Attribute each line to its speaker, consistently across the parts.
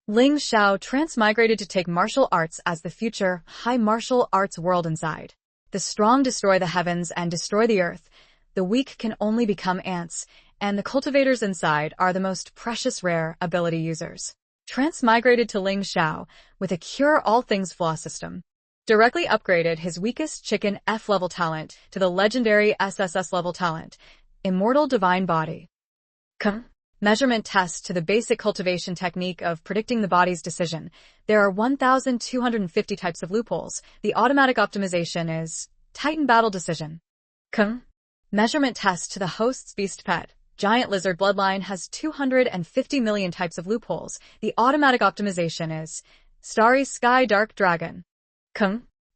Speaker 1: Ling Xiao transmigrated to take martial arts as the future high martial arts world inside. The strong destroy the heavens and destroy the earth. The weak can only become ants, and the cultivators inside are the most precious rare ability users. Transmigrated to Ling Xiao with a cure all things flaw system. Directly upgraded his weakest chicken F level talent to the legendary SSS level talent, Immortal Divine Body. Measurement test to the basic cultivation technique of predicting the body's decision. There are 1,250 types of loopholes. The automatic optimization is Titan Battle Decision. Measurement test to the host's beast pet. Giant lizard bloodline has 250 million types of loopholes. The automatic optimization is Starry Sky Dark Dragon.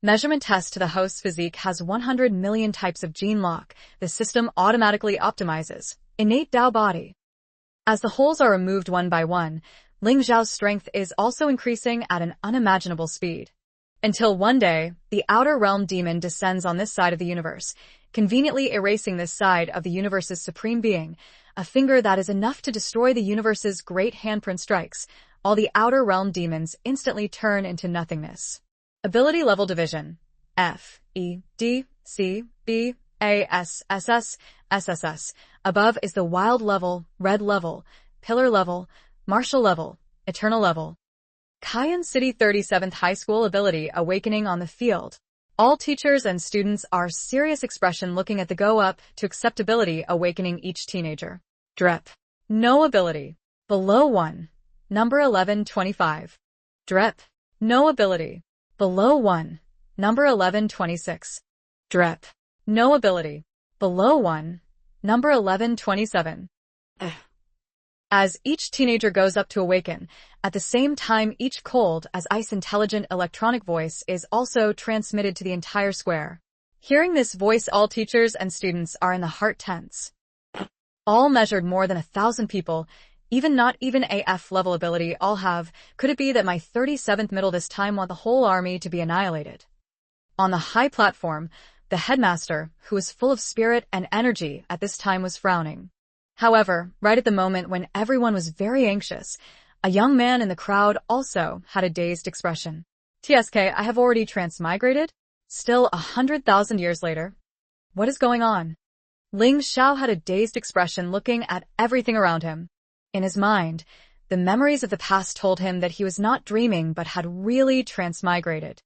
Speaker 1: Measurement test to the host's physique has 100 million types of gene lock. The system automatically optimizes Innate Tao Body. As the holes are removed one by one, Ling Xiao's strength is also increasing at an unimaginable speed. Until one day, the Outer Realm demon descends on this side of the universe, conveniently erasing this side of the universe's supreme being, a finger that is enough to destroy the universe's great handprint strikes. All the Outer Realm demons instantly turn into nothingness. Ability level division. F, E, D, C, B, A, S, SS, SSS. Above is the Wild level, Red level, Pillar level, Martial level, Eternal level. Cayenne City 37th High School Ability Awakening on the field. All teachers and students are serious expression looking at the go up to acceptability awakening each teenager. Drip. No ability. Below 1. Number 1125. Drip. No ability. Below 1. Number 1126. Drip. No ability. Below 1. Number 1127. As each teenager goes up to awaken, at the same time each cold as ice intelligent electronic voice is also transmitted to the entire square. Hearing this voice, all teachers and students are in the heart tense. All measured more than 1,000 people, not even AF level ability all have. Could it be that my 37th middle this time want the whole army to be annihilated? On the high platform, the headmaster, who was full of spirit and energy at this time, was frowning. However, right at the moment when everyone was very anxious, a young man in the crowd also had a dazed expression. TSK, I have already transmigrated? Still 100,000 years later? What is going on? Ling Xiao had a dazed expression looking at everything around him. In his mind, the memories of the past told him that he was not dreaming but had really transmigrated.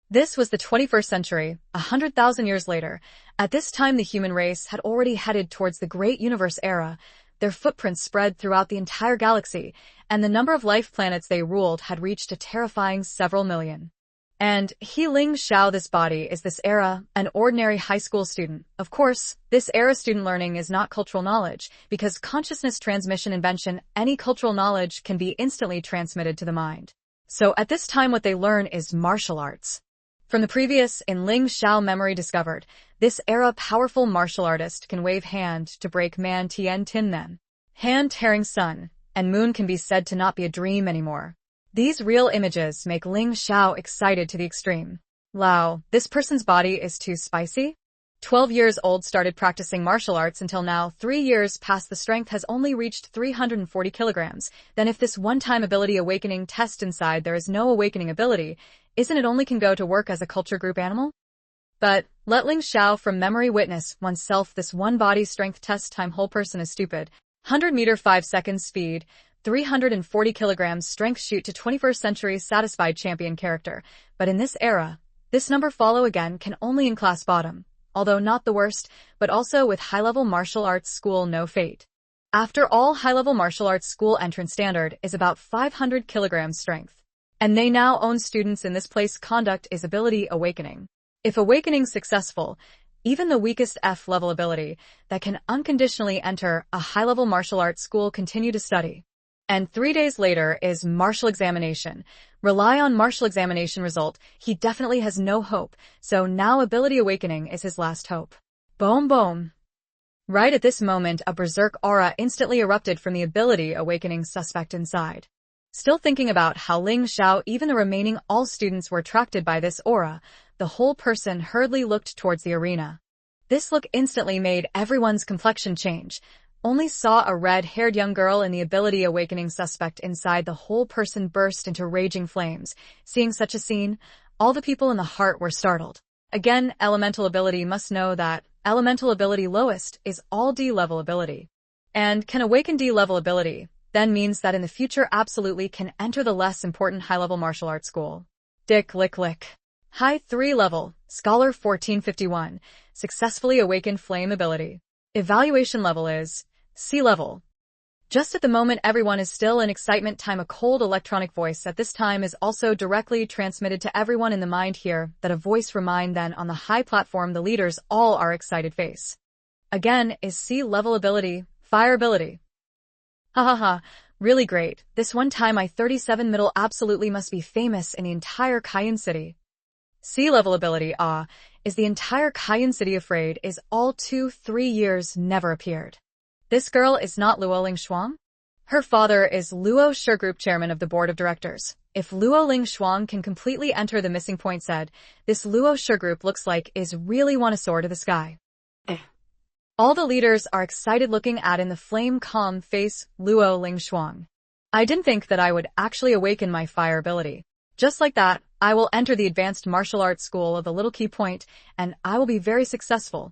Speaker 1: This was the 21st century, 100,000 years later. At this time the human race had already headed towards the Great Universe era. Their footprints spread throughout the entire galaxy, and the number of life planets they ruled had reached a terrifying several million. And he, Ling Xiao, this body is this era, an ordinary high school student. Of course, this era student learning is not cultural knowledge, because consciousness transmission invention, any cultural knowledge can be instantly transmitted to the mind. So at this time what they learn is martial arts. From the previous, in Ling Xiao memory discovered, this era powerful martial artist can wave hand to break man Tian Tin then. Hand tearing sun and moon can be said to not be a dream anymore. These real images make Ling Xiao excited to the extreme. Lao, this person's body is too spicy? 12 years old started practicing martial arts until now 3 years past the strength has only reached 340 kilograms. Then if this one-time ability awakening test inside there is no awakening ability, isn't it only can go to work as a culture group animal? But let Ling Xiao from memory witness oneself this one body strength test time whole person is stupid. 100 meter 5 seconds speed, 340 kilograms strength shoot to 21st century satisfied champion character. But in this era, this number follow again can only in class bottom. Although not the worst, but also with high-level martial arts school no fate. After all, high-level martial arts school entrance standard is about 500 kilograms strength. And they now own students in this place conduct is ability awakening. If awakening successful, even the weakest F level ability that can unconditionally enter a high-level martial arts school continue to study. And 3 days later is martial examination. Rely on martial examination result, he definitely has no hope, so now ability awakening is his last hope. Boom boom. Right at this moment a berserk aura instantly erupted from the ability awakening suspect inside. Still thinking about how Ling Xiao, even the remaining all students were attracted by this aura, the whole person hurriedly looked towards the arena. This look instantly made everyone's complexion change. only saw a red-haired young girl in the ability awakening suspect inside. The whole person burst into raging flames. Seeing such a scene, all the people in the heart were startled. Again, elemental ability must know that elemental ability lowest is all D-level ability. And can awaken D-level ability, then means that in the future absolutely can enter the less important high-level martial arts school. Dick lick lick. High 3 level, Scholar 1451, successfully awakened flame ability. Evaluation level is C level. Just at the moment everyone is still in excitement time, a cold electronic voice at this time is also directly transmitted to everyone in the mind here that a voice remind then on the high platform the leaders all are excited face. Again is C level ability, fire ability. Ha ha ha, really great. This one time I 37 middle absolutely must be famous in the entire Cayenne City. C level ability is the entire Cayenne City afraid is all 2-3 years never appeared. This girl is not Luo Ling Shuang? Her father is Luo Shi Group chairman of the board of directors. If Luo Ling Shuang can completely enter the missing point said, this Luo Shi Group looks like is really want to soar to the sky. All the leaders are excited looking at in the flame calm face Luo Ling Shuang. I didn't think that I would actually awaken my fire ability. Just like that, I will enter the advanced martial arts school of the little key point, and I will be very successful.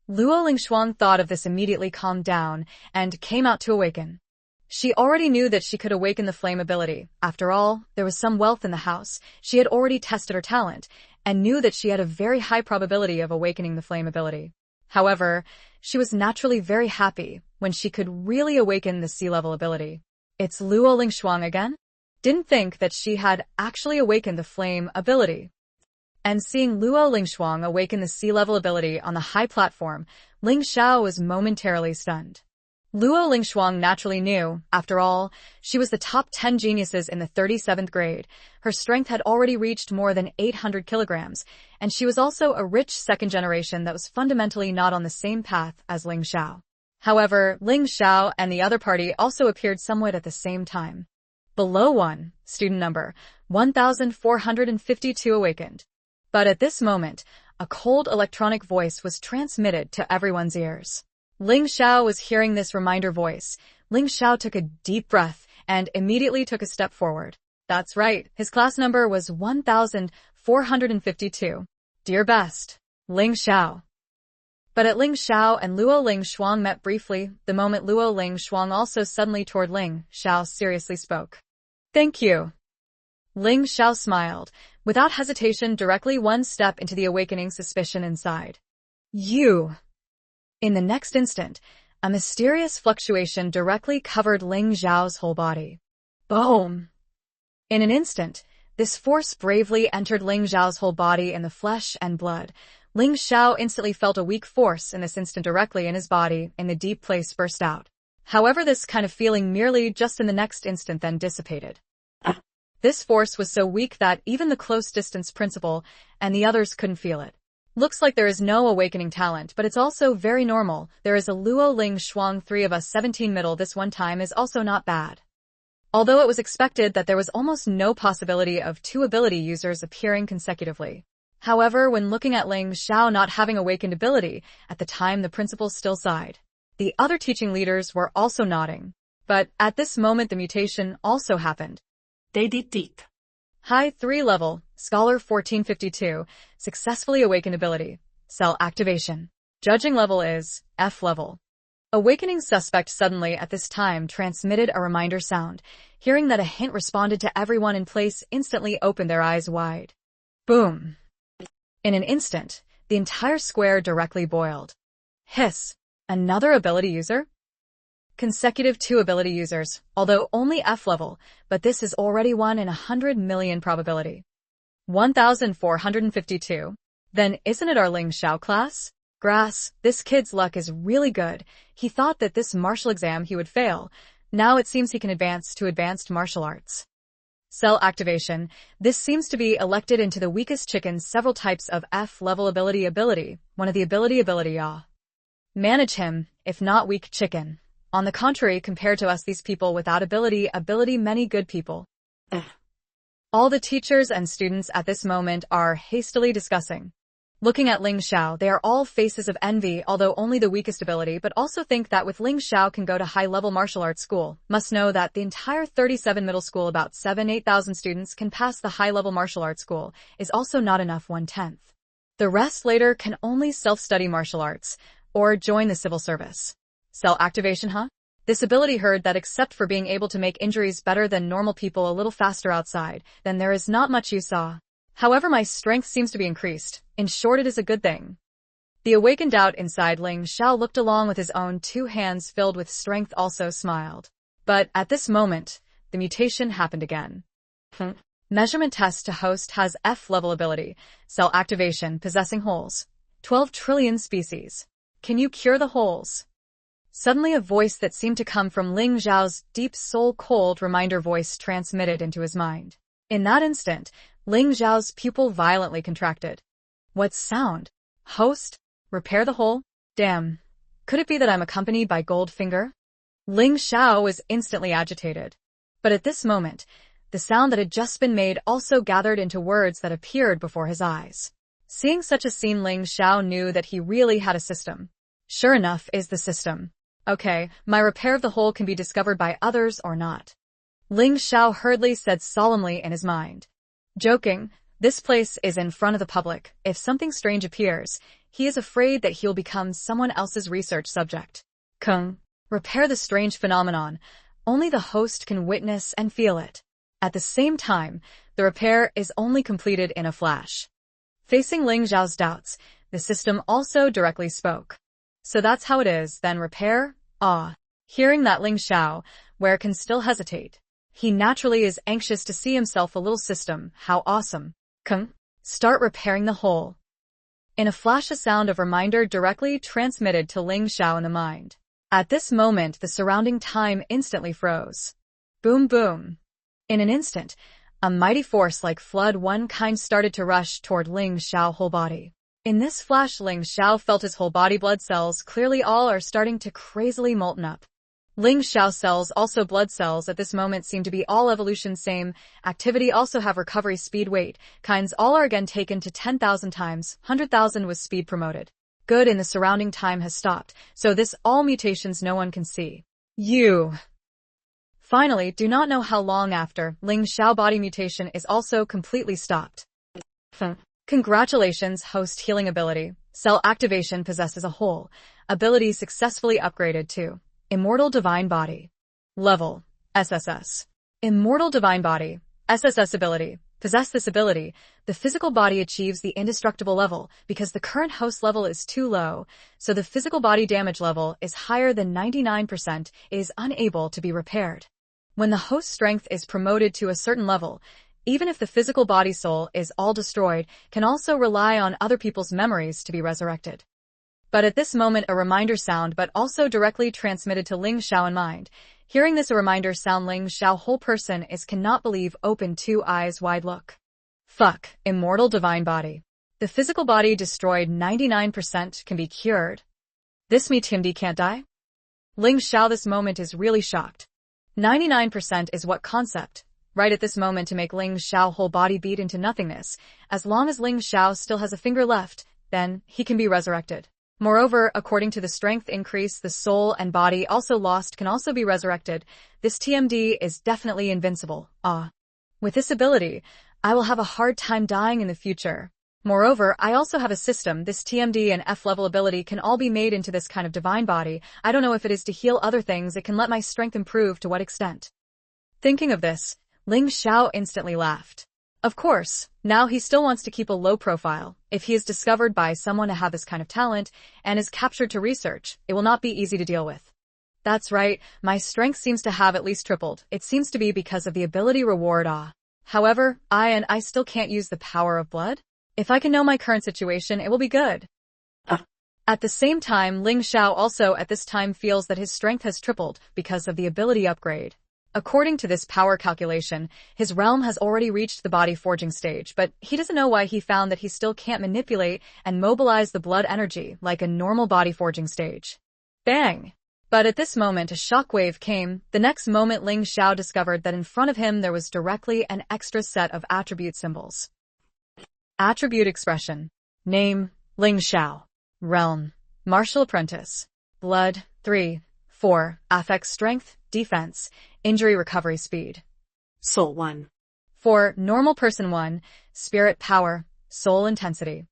Speaker 1: Luo Ling Shuang thought of this, immediately calmed down, and came out to awaken. She already knew that she could awaken the flame ability. After all, there was some wealth in the house. She had already tested her talent, and knew that she had a very high probability of awakening the flame ability. However, she was naturally very happy when she could really awaken the C-level ability. It's Luo Ling Shuang again? Didn't think that she had actually awakened the flame ability. And seeing Luo Ling Shuang awaken the C-level ability on the high platform, Ling Xiao was momentarily stunned. Luo Ling Shuang naturally knew, after all, she was the top 10 geniuses in the 37th grade. Her strength had already reached more than 800 kilograms, and she was also a rich second generation that was fundamentally not on the same path as Ling Xiao. However, Ling Xiao and the other party also appeared somewhat at the same time. Below 1, student number 1452 awakened. But at this moment, a cold electronic voice was transmitted to everyone's ears. Ling Xiao was hearing this reminder voice. Ling Xiao took a deep breath and immediately took a step forward. That's right, his class number was 1452. Dear best, Ling Xiao. But at Ling Xiao and Luo Ling Shuang met briefly, the moment Luo Ling Shuang also suddenly toward Ling Xiao seriously spoke. Thank you. Ling Xiao smiled, without hesitation directly one step into the awakening suspicion inside. You. In the next instant, a mysterious fluctuation directly covered Ling Xiao's whole body. Boom! In an instant, this force bravely entered Ling Xiao's whole body in the flesh and blood. Ling Xiao instantly felt a weak force in this instant directly in his body, in the deep place burst out. However, this kind of feeling merely just in the next instant then dissipated. This force was so weak that even the close distance principal and the others couldn't feel it. Looks like there is no awakening talent, but it's also very normal. There is a Luo Ling Shuang 3 of us 17 middle this one time is also not bad. Although it was expected that there was almost no possibility of 2 ability users appearing consecutively. However, when looking at Ling Xiao not having awakened ability, at the time the principal still sighed. The other teaching leaders were also nodding. But at this moment the mutation also happened. They did deep. High 3 level, Scholar 1452, successfully awakened ability. Cell activation. Judging level is F level. Awakening suspect suddenly at this time transmitted a reminder sound. Hearing that a hint responded to everyone in place instantly opened their eyes wide. Boom. In an instant, the entire square directly boiled. Hiss. Another ability user? Consecutive 2 ability users, although only F level, but this is already 1 in 100 million probability. 1452. Then isn't it our Ling Xiao class? Grass, this kid's luck is really good. He thought that this martial exam he would fail. Now it seems he can advance to advanced martial arts. Cell activation. This seems to be elected into the weakest chicken several types of F level ability. One of the ability Manage him, if not weak chicken. On the contrary, compared to us these people without ability many good people. All the teachers and students at this moment are hastily discussing. Looking at Ling Xiao, they are all faces of envy, although only the weakest ability, but also think that with Ling Xiao can go to high-level martial arts school. Must know that the entire 37 middle school, about 7,000-8,000 students, can pass the high-level martial arts school, is also not enough 1/10. The rest later can only self-study martial arts, or join the civil service. Cell activation, huh? This ability heard that except for being able to make injuries better than normal people a little faster outside, then there is not much you saw. However, my strength seems to be increased. In short, it is a good thing. The awakened doubt inside Ling Xiao looked along with his own 2 hands filled with strength, also smiled. But at this moment, the mutation happened again. Measurement test to host has F-level ability. Cell activation possessing holes. 12 trillion species. Can you cure the holes? Suddenly a voice that seemed to come from Ling Xiao's deep soul cold reminder voice transmitted into his mind. In that instant, Ling Xiao's pupil violently contracted. What sound? Host? Repair the hole? Damn. Could it be that I'm accompanied by Goldfinger? Ling Xiao was instantly agitated. But at this moment, the sound that had just been made also gathered into words that appeared before his eyes. Seeing such a scene, Ling Xiao knew that he really had a system. Sure enough is the system. Okay, my repair of the hole can be discovered by others or not. Ling Xiao hurriedly said solemnly in his mind. Joking, this place is in front of the public. If something strange appears, he is afraid that he'll become someone else's research subject. Kung, repair the strange phenomenon. Only the host can witness and feel it. At the same time, the repair is only completed in a flash. Facing Ling Xiao's doubts, the system also directly spoke. So that's how it is, then repair? Ah. Hearing that, Ling Xiao, where can still hesitate. He naturally is anxious to see himself a little system. How awesome. Kung, start repairing the hole. In a flash, a sound of reminder directly transmitted to Ling Xiao in the mind. At this moment, the surrounding time instantly froze. Boom boom. In an instant, a mighty force like flood one kind started to rush toward Ling Xiao's whole body. In this flash, Ling Xiao felt his whole body blood cells clearly all are starting to crazily molten up. Ling Xiao cells, also blood cells, at this moment seem to be all evolution same activity, also have recovery speed weight kinds, all are again taken to 10,000 times, 100,000 was speed promoted. Good, in the surrounding time has stopped, so this all mutations no one can see. You. Finally, do not know how long after, Ling Xiao body mutation is also completely stopped. Congratulations, host healing ability. Cell activation possesses a whole ability successfully upgraded to Immortal Divine Body. Level, SSS. Immortal Divine Body, SSS ability. Possess this ability, the physical body achieves the indestructible level because the current host level is too low, so the physical body damage level is higher than 99%, is unable to be repaired. When the host strength is promoted to a certain level, even if the physical body soul is all destroyed, can also rely on other people's memories to be resurrected. But at this moment a reminder sound but also directly transmitted to Ling Xiao in mind. Hearing this a reminder sound, Ling Xiao whole person is cannot believe, open 2 eyes wide look. Fuck, Immortal Divine Body. The physical body destroyed 99% can be cured. This means Hindi can't die? Ling Xiao this moment is really shocked. 99% is what concept? Right at this moment to make Ling Xiao whole body beat into nothingness. As long as Ling Xiao still has a finger left, then he can be resurrected. Moreover, according to the strength increase, the soul and body also lost can also be resurrected. This TMD is definitely invincible. With this ability, I will have a hard time dying in the future. Moreover, I also have a system. This TMD and F-level ability can all be made into this kind of divine body. I don't know if it is to heal other things. It can let my strength improve to what extent. Thinking of this, Ling Xiao instantly laughed. Of course, now he still wants to keep a low profile. If he is discovered by someone to have this kind of talent and is captured to research, it will not be easy to deal with. That's right, my strength seems to have at least tripled. It seems to be because of the ability reward. However, I still can't use the power of blood? If I can know my current situation, it will be good. At the same time, Ling Xiao also at this time feels that his strength has tripled because of the ability upgrade. According to this power calculation, his realm has already reached the body forging stage, but he doesn't know why he found that he still can't manipulate and mobilize the blood energy like a normal body forging stage. Bang! But at this moment a shockwave came. The next moment Ling Xiao discovered that in front of him there was directly an extra set of attribute symbols. Attribute expression. Name, Ling Xiao. Realm, martial apprentice. Blood, 3, 4, affect strength, defense, injury recovery speed.
Speaker 2: Soul 1.
Speaker 1: 4, normal person 1, spirit power, soul intensity.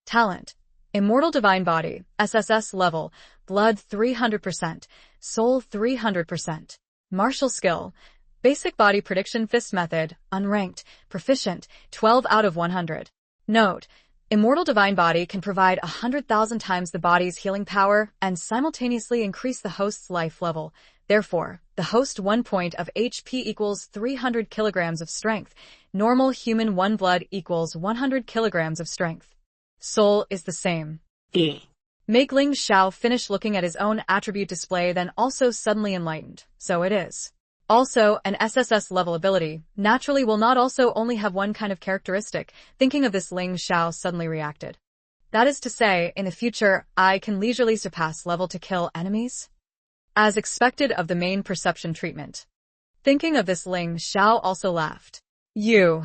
Speaker 1: Talent, immortal divine body, SSS level, blood 300%, soul 300%. Martial skill, basic body prediction fist method, unranked, proficient, 12 out of 100. Note, immortal divine body can provide 100,000 times the body's healing power and simultaneously increase the host's life level. Therefore, the host 1 point of HP equals 300 kilograms of strength. Normal human 1 blood equals 100 kilograms of strength. Soul is the same.
Speaker 2: E.
Speaker 1: Make Ling Xiao finish looking at his own attribute display, then also suddenly enlightened. So it is. Also, an SSS level ability naturally will not also only have one kind of characteristic. Thinking of this, Ling Xiao suddenly reacted. That is to say, in the future, I can leisurely surpass level to kill enemies? As expected of the main perception treatment. Thinking of this, Ling Xiao also laughed. You.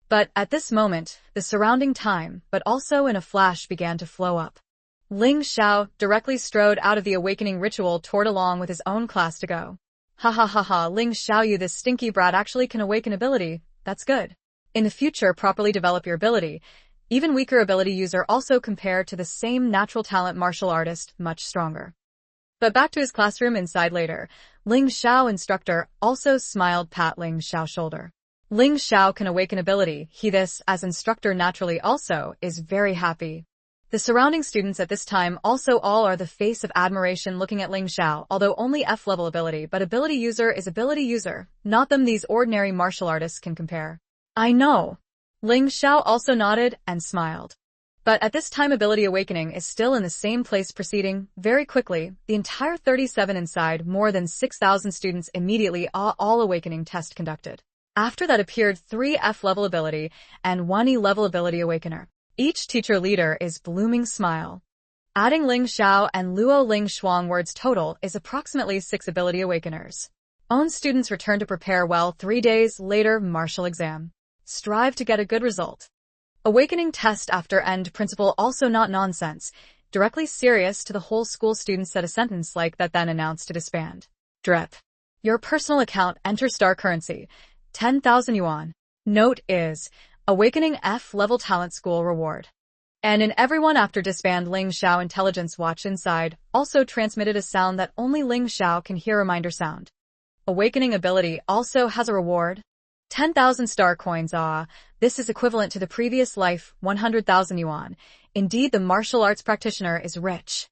Speaker 1: But at this moment, the surrounding time, but also in a flash, began to flow up. Ling Xiao directly strode out of the awakening ritual toward along with his own class to go. Ha ha ha ha, Ling Xiao, you this stinky brat actually can awaken ability. That's good. In the future, properly develop your ability. Even weaker ability user also compare to the same natural talent martial artist, much stronger. But back to his classroom inside later. Ling Xiao instructor also smiled, pat Ling Xiao's shoulder. Ling Xiao can awaken ability. He this, as instructor naturally also, is very happy. The surrounding students at this time also all are the face of admiration looking at Ling Xiao, although only F-level ability, but ability user is ability user, not them these ordinary martial artists can compare. I know. Ling Xiao also nodded and smiled. But at this time ability awakening is still in the same place proceeding. Very quickly, the entire 37 inside more than 6,000 students immediately all awakening test conducted. After that appeared 3 F-level ability and 1 E-level ability awakener. Each teacher leader is blooming smile. Adding Ling Xiao and Luo Ling Shuang words total is approximately 6 ability awakeners. Own students return to prepare well. 3 days later, martial exam. Strive to get a good result. Awakening test after end principal also not nonsense. Directly serious to the whole school. Students said a sentence like that then announced to disband. Drip. Your personal account enter star currency. 10,000 yuan. Note is, Awakening F-level talent school reward. And in everyone after disband Ling Xiao intelligence watch inside also transmitted a sound that only Ling Xiao can hear, reminder sound. Awakening ability also has a reward. 10,000 star coins. This is equivalent to the previous life, 100,000 yuan. Indeed, the martial arts practitioner is rich.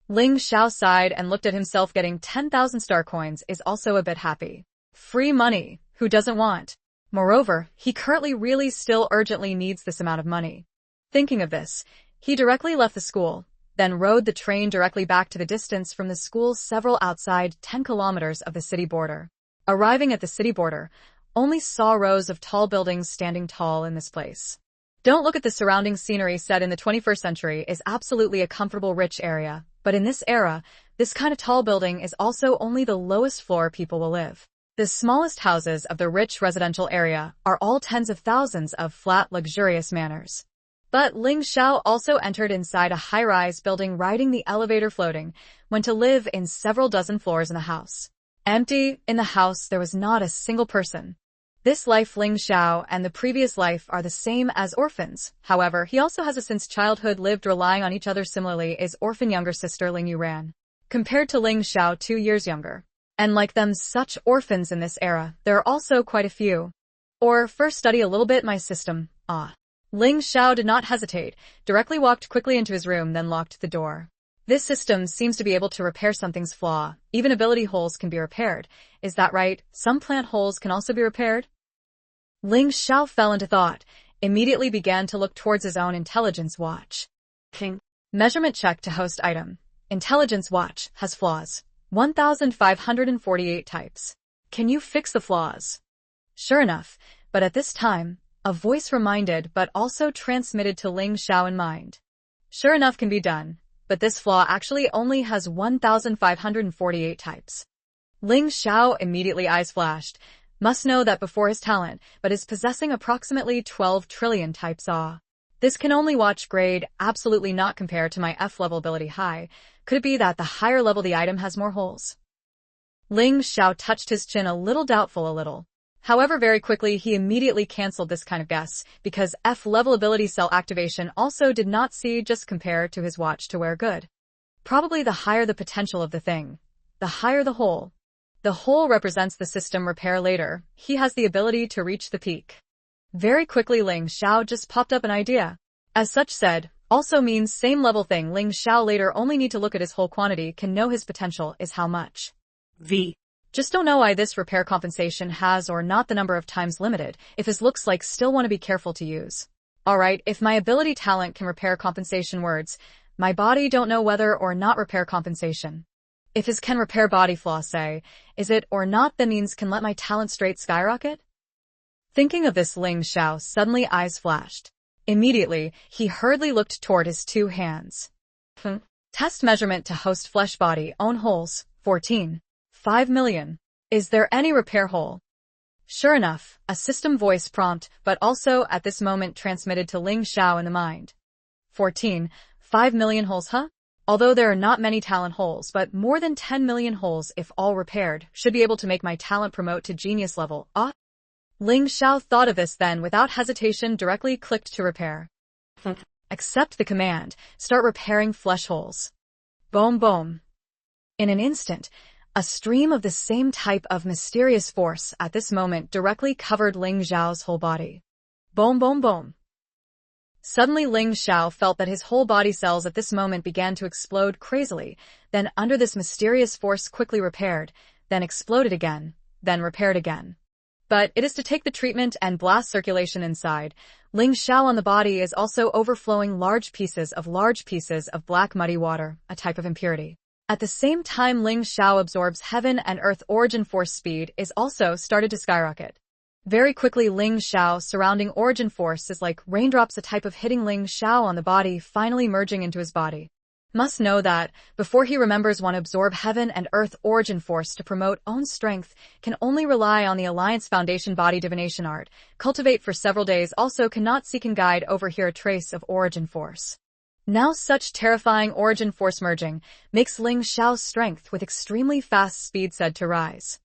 Speaker 1: Ling Xiao sighed and looked at himself. Getting 10,000 star coins is also a bit happy. Free money, who doesn't want? Moreover, he currently really still urgently needs this amount of money. Thinking of this, he directly left the school, then rode the train directly back to the distance from the school several outside 10 kilometers of the city border. Arriving at the city border, only saw rows of tall buildings standing tall in this place. Don't look at the surrounding scenery. Said in the 21st century is absolutely a comfortable rich area, but in this era, this kind of tall building is also only the lowest floor people will live. The smallest houses of the rich residential area are all tens of thousands of flat, luxurious manors. But Ling Xiao also entered inside a high-rise building, riding the elevator floating, went to live in several dozen floors in the house. Empty, in the house there was not a single person. This life Ling Xiao and the previous life are the same as orphans. However, he also has a since childhood lived relying on each other. Similarly is orphan younger sister Ling Yuran. Compared to Ling Xiao 2 years younger. And like them such orphans in this era, there are also quite a few. Or first study a little bit my system, Ling Xiao did not hesitate, directly walked quickly into his room, then locked the door. This system seems to be able to repair something's flaw. Even ability holes can be repaired. Is that right? Some plant holes can also be repaired? Ling Xiao fell into thought, immediately began to look towards his own intelligence watch.
Speaker 2: King.
Speaker 1: Measurement check to host item. Intelligence watch has flaws. 1,548 types. Can you fix the flaws? Sure enough, but at this time, a voice reminded but also transmitted to Ling Xiao in mind. Sure enough can be done, but this flaw actually only has 1,548 types. Ling Xiao immediately eyes flashed, must know that before his talent, but is possessing approximately 12 trillion types. This can only watch grade absolutely not compare to my F level ability high. Could it be that the higher level the item has more holes? Ling Xiao touched his chin a little doubtful a little. However, very quickly he immediately cancelled this kind of guess, because F level ability cell activation also did not see just compare to his watch to wear good. Probably the higher the potential of the thing, the higher the hole. The hole represents the system repair later. He has the ability to reach the peak. Very quickly Ling Xiao just popped up an idea. As such said, also means same level thing. Ling Xiao later only need to look at his whole quantity can know his potential is how much. Just don't know why this repair compensation has or not the number of times limited, if his looks like still want to be careful to use. Alright, if my ability talent can repair compensation words, my body don't know whether or not repair compensation. If his can repair body flaw say, is it or not that means can let my talent straight skyrocket? Thinking of this Ling Xiao suddenly eyes flashed. Immediately, he hurriedly looked toward his two hands. Test measurement to host flesh body own holes, 14. 5 million. Is there any repair hole? Sure enough, a system voice prompt, but also at this moment transmitted to Ling Xiao in the mind. 14. 5 million holes huh? Although there are not many talent holes, but more than 10 million holes if all repaired, should be able to make my talent promote to genius level. Ling Xiao thought of this then without hesitation directly clicked to repair. Accept the command, start repairing flesh holes. Boom boom. In an instant, a stream of the same type of mysterious force at this moment directly covered Ling Xiao's whole body. Boom boom boom. Suddenly Ling Xiao felt that his whole body cells at this moment began to explode crazily, then under this mysterious force quickly repaired, then exploded again, then repaired again. But it is to take the treatment and blast circulation inside. Ling Xiao on the body is also overflowing large pieces of black muddy water, a type of impurity. At the same time Ling Xiao absorbs heaven and earth origin force speed is also started to skyrocket. Very quickly Ling Xiao surrounding origin force is like raindrops a type of hitting Ling Xiao on the body finally merging into his body. Must know that, before he remembers one absorb heaven and earth origin force to promote own strength, can only rely on the Alliance Foundation body divination art, cultivate for several days also cannot seek and guide over here a trace of origin force. Now such terrifying origin force merging, makes Ling Xiao's strength with extremely fast speed said to rise.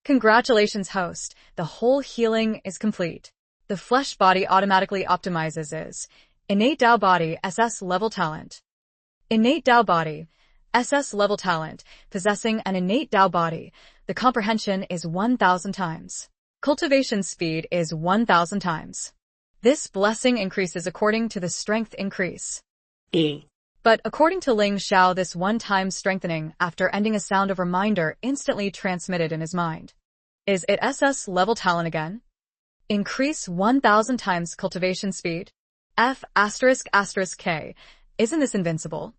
Speaker 1: Congratulations host, the whole healing is complete. The flesh body automatically optimizes is innate Tao body SS level talent. Innate Tao body, SS level talent, possessing an innate Tao body, the comprehension is 1,000 times. Cultivation speed is 1,000 times. This blessing increases according to the strength increase. But according to Ling Xiao this one-time strengthening after ending a sound of reminder instantly transmitted in his mind. Is it SS level talent again? Increase 1,000 times cultivation speed? F***K. Isn't this invincible?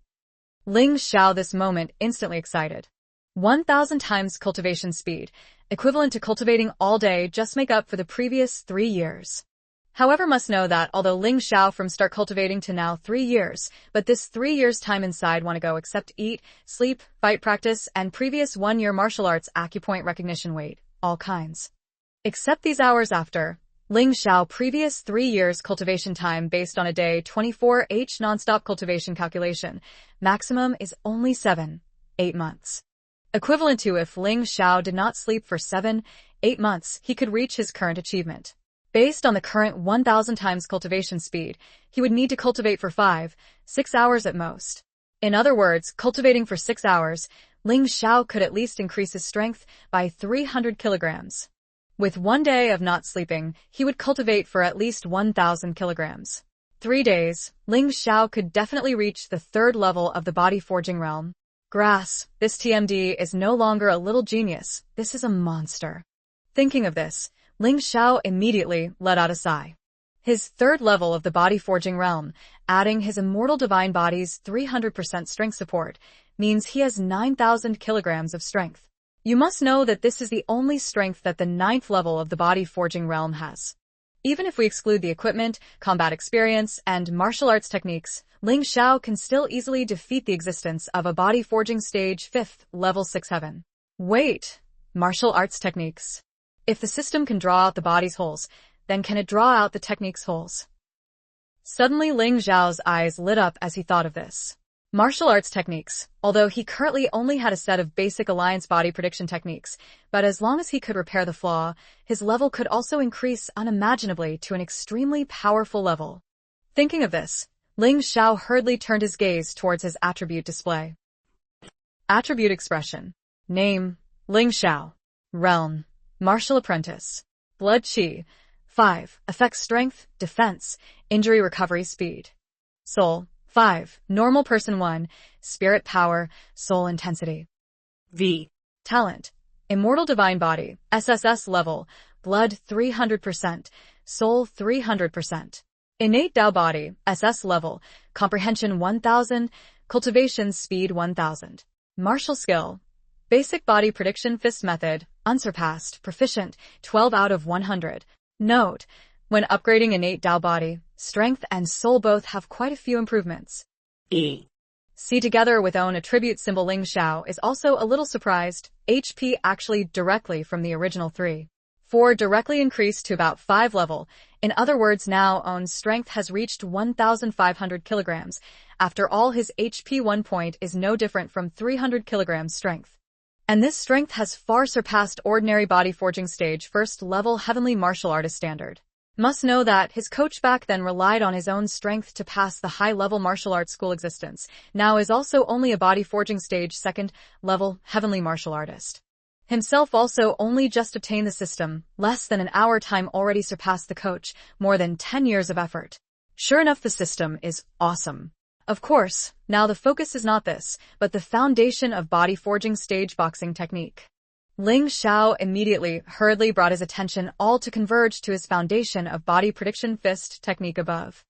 Speaker 1: Ling Xiao this moment instantly excited. 1,000 times cultivation speed, equivalent to cultivating all day just make up for the previous 3 years. However must know that although Ling Xiao from start cultivating to now 3 years, but this 3 years time inside want to go except eat, sleep, fight practice, and previous 1 year martial arts acupoint recognition weight, all kinds. Except these hours after, Ling Xiao previous 3 years cultivation time based on a day 24H non-stop cultivation calculation, maximum is only 7-8 months. Equivalent to if Ling Xiao did not sleep for 7-8 months, he could reach his current achievement. Based on the current 1,000 times cultivation speed, he would need to cultivate for 5-6 hours at most. In other words, cultivating for 6 hours, Ling Xiao could at least increase his strength by 300 kilograms. With 1 day of not sleeping, he would cultivate for at least 1,000 kilograms. 3 days, Ling Xiao could definitely reach the 3rd level of the body forging realm. Grass, this TMD is no longer a little genius, this is a monster. Thinking of this, Ling Xiao immediately let out a sigh. His 3rd level of the body forging realm, adding his immortal divine body's 300% strength support, means he has 9,000 kilograms of strength. You must know that this is the only strength that the 9th level of the body forging realm has. Even if we exclude the equipment, combat experience, and martial arts techniques, Ling Xiao can still easily defeat the existence of a body forging stage 5th level 6 heaven. Wait, martial arts techniques. If the system can draw out the body's holes, then can it draw out the technique's holes? Suddenly Ling Xiao's eyes lit up as he thought of this. Martial arts techniques, although he currently only had a set of basic alliance body prediction techniques, but as long as he could repair the flaw, his level could also increase unimaginably to an extremely powerful level. Thinking of this, Ling Xiao hurriedly turned his gaze towards his attribute display. Attribute expression. Name, Ling Xiao. Realm, Martial Apprentice. Blood Qi. 5. Effects strength, defense, injury recovery speed. Soul. 5. Normal person 1. Spirit power, soul intensity. V. Talent. Immortal divine body, SSS level, blood 300%, soul 300%. Innate Tao body, SS level, comprehension 1000, cultivation speed 1000. Martial skill. Basic body prediction fist method, unsurpassed, proficient, 12 out of 100. Note: when upgrading innate Tao body, strength and soul both have quite a few improvements. E. See together with own attribute symbol. Ling Xiao is also a little surprised. HP actually directly from the original 3. 4 directly increased to about 5 level. In other words, now own strength has reached 1,500 kilograms. After all, his HP 1 point is no different from 300 kilograms strength. And this strength has far surpassed ordinary body forging stage first level heavenly martial artist standard. Must know that his coach back then relied on his own strength to pass the high-level martial arts school existence, now is also only a body forging stage second level heavenly martial artist. Himself also only just obtained the system, less than an hour time already surpassed the coach, more than 10 years of effort. Sure enough, the system is awesome. Of course, now the focus is not this, but the foundation of body forging stage boxing technique. Ling Xiao immediately, hurriedly brought his attention all to converge to his foundation of body prediction fist technique above.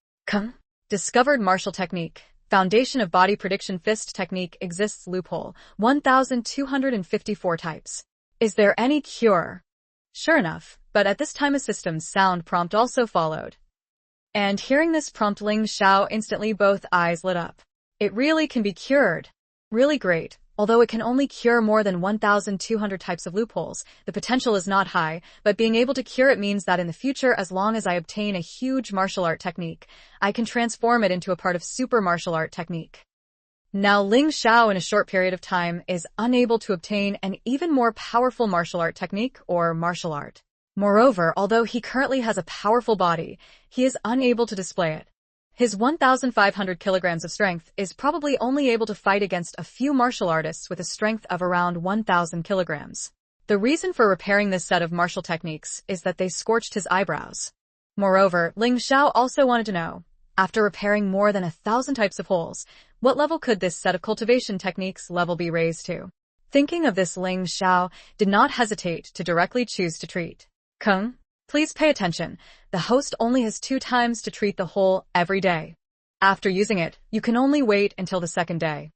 Speaker 1: Discovered martial technique. Foundation of body prediction fist technique exists loophole, 1,254 types. Is there any cure? Sure enough, but at this time a system's sound prompt also followed. And hearing this prompt, Ling Xiao instantly both eyes lit up. It really can be cured. Really great. Although it can only cure more than 1,200 types of loopholes, the potential is not high, but being able to cure it means that in the future, as long as I obtain a huge martial art technique, I can transform it into a part of super martial art technique. Now Ling Xiao in a short period of time is unable to obtain an even more powerful martial art technique or martial art. Moreover, although he currently has a powerful body, he is unable to display it. His 1,500 kilograms of strength is probably only able to fight against a few martial artists with a strength of around 1,000 kilograms. The reason for repairing this set of martial techniques is that they scorched his eyebrows. Moreover, Ling Xiao also wanted to know, after repairing more than 1,000 types of holes, what level could this set of cultivation techniques level be raised to? Thinking of this, Ling Xiao did not hesitate to directly choose to treat. Kung, please pay attention. The host only has 2 times to treat the hole every day. After using it, you can only wait until the second day.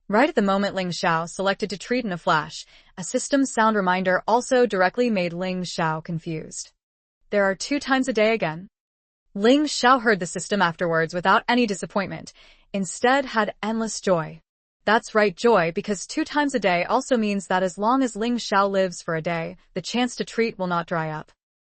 Speaker 1: Right at the moment Ling Xiao selected to treat in a flash, a system sound reminder also directly made Ling Xiao confused. There are 2 times a day again. Ling Xiao heard the system afterwards without any disappointment, instead had endless joy. That's right, joy, because 2 times a day also means that as long as Ling Xiao lives for a day, the chance to treat will not dry up.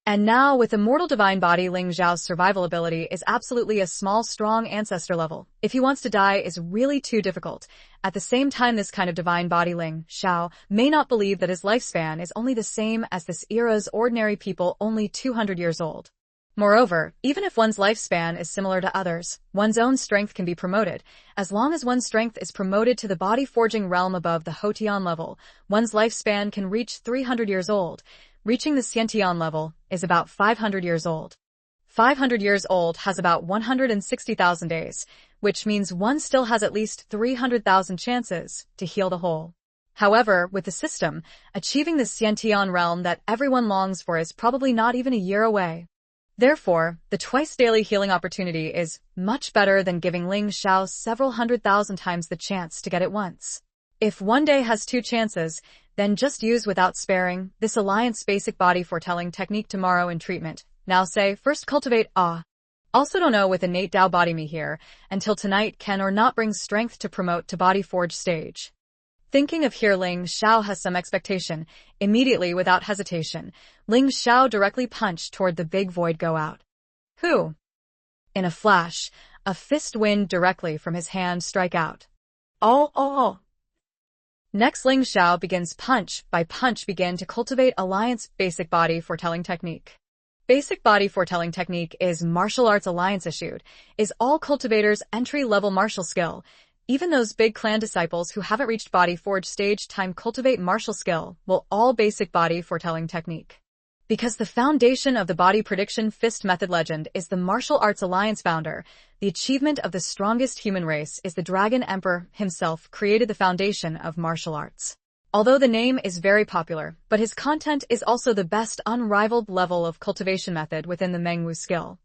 Speaker 1: And now, with Immortal Divine Body, Ling Xiao's survival ability is absolutely a small, strong ancestor level. If he wants to die, is really too difficult. At the same time, this kind of divine body Ling Xiao may not believe that his lifespan is only the same as this era's ordinary people, only 200 years old. Moreover, even if one's lifespan is similar to others, one's own strength can be promoted. As long as one's strength is promoted to the body forging realm above the Hotian level, one's lifespan can reach 300 years old. Reaching the Xiantian level is about 500 years old. 500 years old has about 160,000 days, which means one still has at least 300,000 chances to heal the whole. However, with the system, achieving the Xiantian realm that everyone longs for is probably not even a year away. Therefore, the twice daily healing opportunity is much better than giving Ling Xiao several 100,000 times the chance to get it once. If one day has 2 chances, then just use without sparing this alliance basic body foretelling technique tomorrow in treatment. Now say, first cultivate Also don't know with innate Tao body me here, until tonight can or not bring strength to promote to body forge stage. Thinking of here Ling Xiao has some expectation. Immediately, without hesitation, Ling Xiao directly punched toward the big void go out. Who? In a flash, a fist wind directly from his hand strike out. Oh. Next, Ling Xiao begins punch by punch begin to cultivate alliance basic body foretelling technique. Basic body foretelling technique is martial arts alliance issued, is all cultivators' entry-level martial skill. Even those big clan disciples who haven't reached body forge stage time cultivate martial skill will all basic body foretelling technique. Because the foundation of the body prediction fist method legend is the martial arts alliance founder, the achievement of the strongest human race is the Dragon Emperor himself created the foundation of martial arts. Although the name is very popular, but his content is also the best unrivaled level of cultivation method within the Mengwu skill.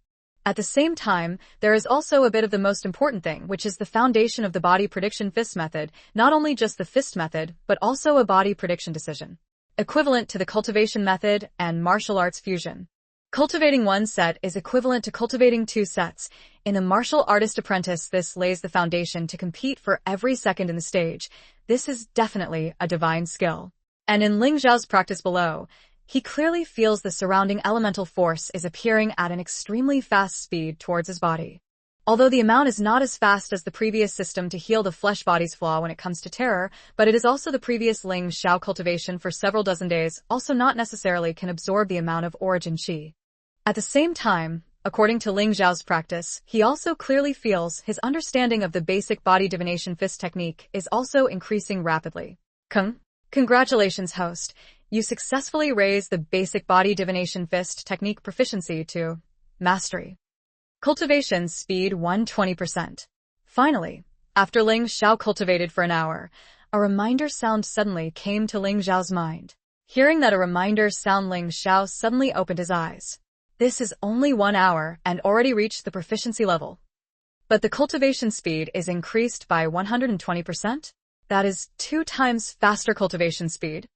Speaker 1: At the same time, there is also a bit of the most important thing, which is the foundation of the body prediction fist method, not only just the fist method, but also a body prediction decision, equivalent to the cultivation method and martial arts fusion. Cultivating one set is equivalent to cultivating two sets. In a martial artist apprentice, this lays the foundation to compete for every second in the stage. This is definitely a divine skill. And in Ling Xiao's practice below, he clearly feels the surrounding elemental force is appearing at an extremely fast speed towards his body. Although the amount is not as fast as the previous system to heal the flesh body's flaw when it comes to terror, but it is also the previous Ling Xiao cultivation for several dozen days, also not necessarily can absorb the amount of origin qi. At the same time, according to Ling Xiao's practice, he also clearly feels his understanding of the basic body divination fist technique is also increasing rapidly. Congratulations, host. You successfully raised the basic body divination fist technique proficiency to mastery. Cultivation speed 120%. Finally, after Ling Xiao cultivated for an hour, a reminder sound suddenly came to Ling Xiao's mind. Hearing that a reminder sound, Ling Xiao suddenly opened his eyes. This is only 1 hour and already reached the proficiency level. But the cultivation speed is increased by 120%? That is 2 times faster cultivation speed.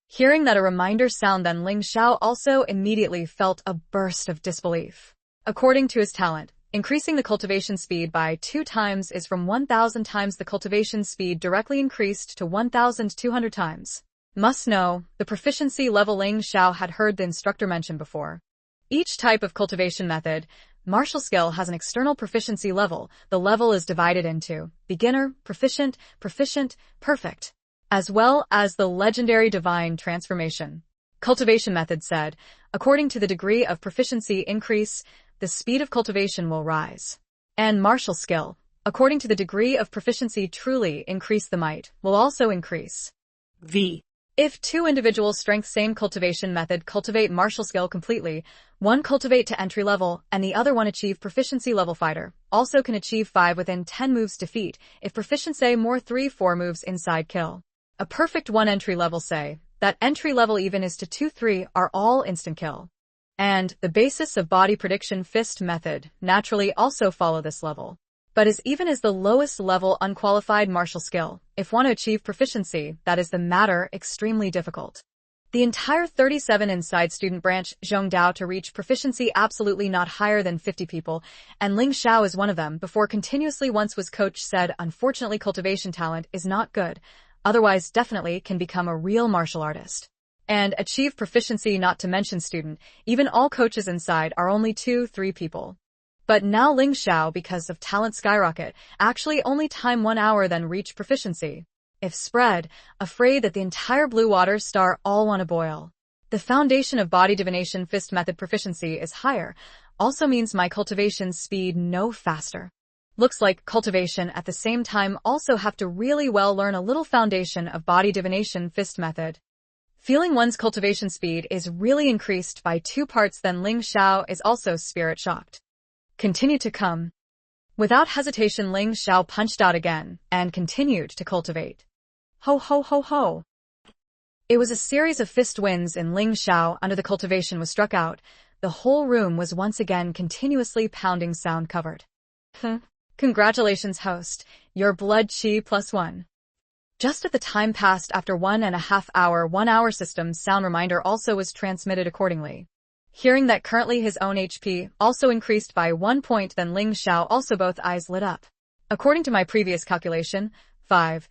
Speaker 1: Hearing that a reminder sound, then Ling Xiao also immediately felt a burst of disbelief. According to his talent, increasing the cultivation speed by 2 times is from 1,000 times the cultivation speed directly increased to 1,200 times. Must know, the proficiency level Ling Xiao had heard the instructor mention before. Each type of cultivation method, martial skill has an external proficiency level. The level is divided into beginner, proficient, perfect, as well as the legendary divine transformation. Cultivation method said, according to the degree of proficiency increase, the speed of cultivation will rise. And martial skill, according to the degree of proficiency truly increase, the might will also increase. If 2 individuals strength same cultivation method cultivate martial skill completely, one cultivate to entry level and the other one achieve proficiency level fighter, also can achieve 5 within 10 moves defeat, if proficiency more 3-4 moves inside kill. A perfect 1 entry level say, that entry level even is to 2-3 are all instant kill. And the basis of body prediction fist method naturally also follow this level. But as even as the lowest level unqualified martial skill, if want to achieve proficiency, that is the matter extremely difficult. The entire 37 inside student branch Zhongdao to reach proficiency absolutely not higher than 50 people, and Ling Xiao is one of them. Before continuously once was coach said, unfortunately cultivation talent is not good, otherwise definitely can become a real martial artist. And achieve proficiency, not to mention student, even all coaches inside are only 2-3 people. But now Ling Xiao, because of talent skyrocket, actually only time 1 hour then reach proficiency. If spread, afraid that the entire blue water star all wanna boil. The foundation of body divination fist method proficiency is higher, also means my cultivation speed no faster. Looks like cultivation at the same time also have to really well learn a little foundation of body divination fist method. Feeling one's cultivation speed is really increased by 2 parts, then Ling Xiao is also spirit shocked. Continue to come. Without hesitation, Ling Xiao punched out again and continued to cultivate. Ho ho ho ho. It was a series of fist wins in Ling Xiao under the cultivation was struck out. The whole room was once again continuously pounding sound covered. Congratulations, host. Your blood chi +1. Just at the time passed after 1.5 hour, 1 hour system sound reminder also was transmitted accordingly. Hearing that currently his own HP also increased by 1 point, then Ling Xiao also both eyes lit up. According to my previous calculation, 5-6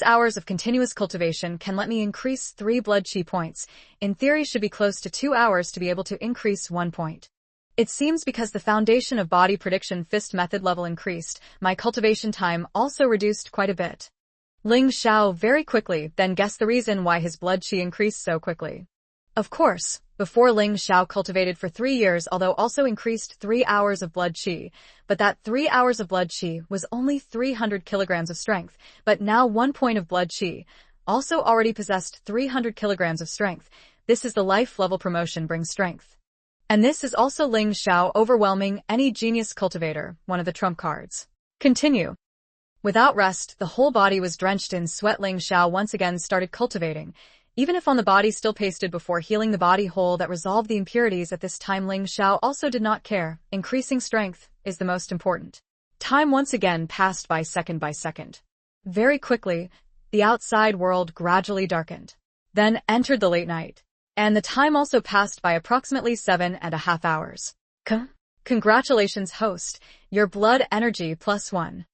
Speaker 1: hours of continuous cultivation can let me increase 3 blood chi points. In theory should be close to 2 hours to be able to increase 1 point. It seems because the foundation of body prediction fist method level increased, my cultivation time also reduced quite a bit. Ling Xiao very quickly then guessed the reason why his blood qi increased so quickly. Of course, before Ling Xiao cultivated for 3 years, although also increased 3 hours of blood qi, but that 3 hours of blood qi was only 300 kilograms of strength, but now 1 point of blood qi also already possessed 300 kilograms of strength. This is the life level promotion brings strength. And this is also Ling Xiao overwhelming any genius cultivator, one of the trump cards. Continue. Without rest, the whole body was drenched in sweat. Ling Xiao once again started cultivating. Even if on the body still pasted before healing the body hole that resolved the impurities at this time, Ling Xiao also did not care. Increasing strength is the most important. Time once again passed by second by second. Very quickly, the outside world gradually darkened. Then entered the late night. And the time also passed by approximately 7.5 hours. Congratulations, host. Your blood energy +1.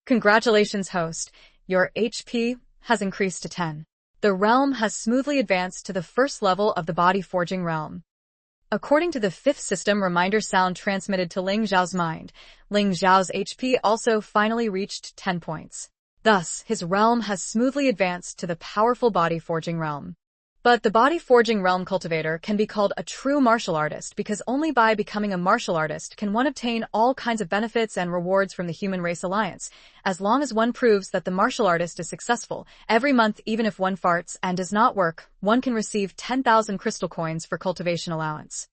Speaker 1: Congratulations, host. Your HP has increased to 10. The realm has smoothly advanced to the first level of the body forging realm. According to the fifth system reminder sound transmitted to Ling Xiao's mind, Ling Xiao's HP also finally reached 10 points. Thus, his realm has smoothly advanced to the powerful body forging realm. But the body forging realm cultivator can be called a true martial artist because only by becoming a martial artist can one obtain all kinds of benefits and rewards from the Human Race Alliance, as long as one proves that the martial artist is successful. Every month, even if one farts and does not work, one can receive 10,000 crystal coins for cultivation allowance.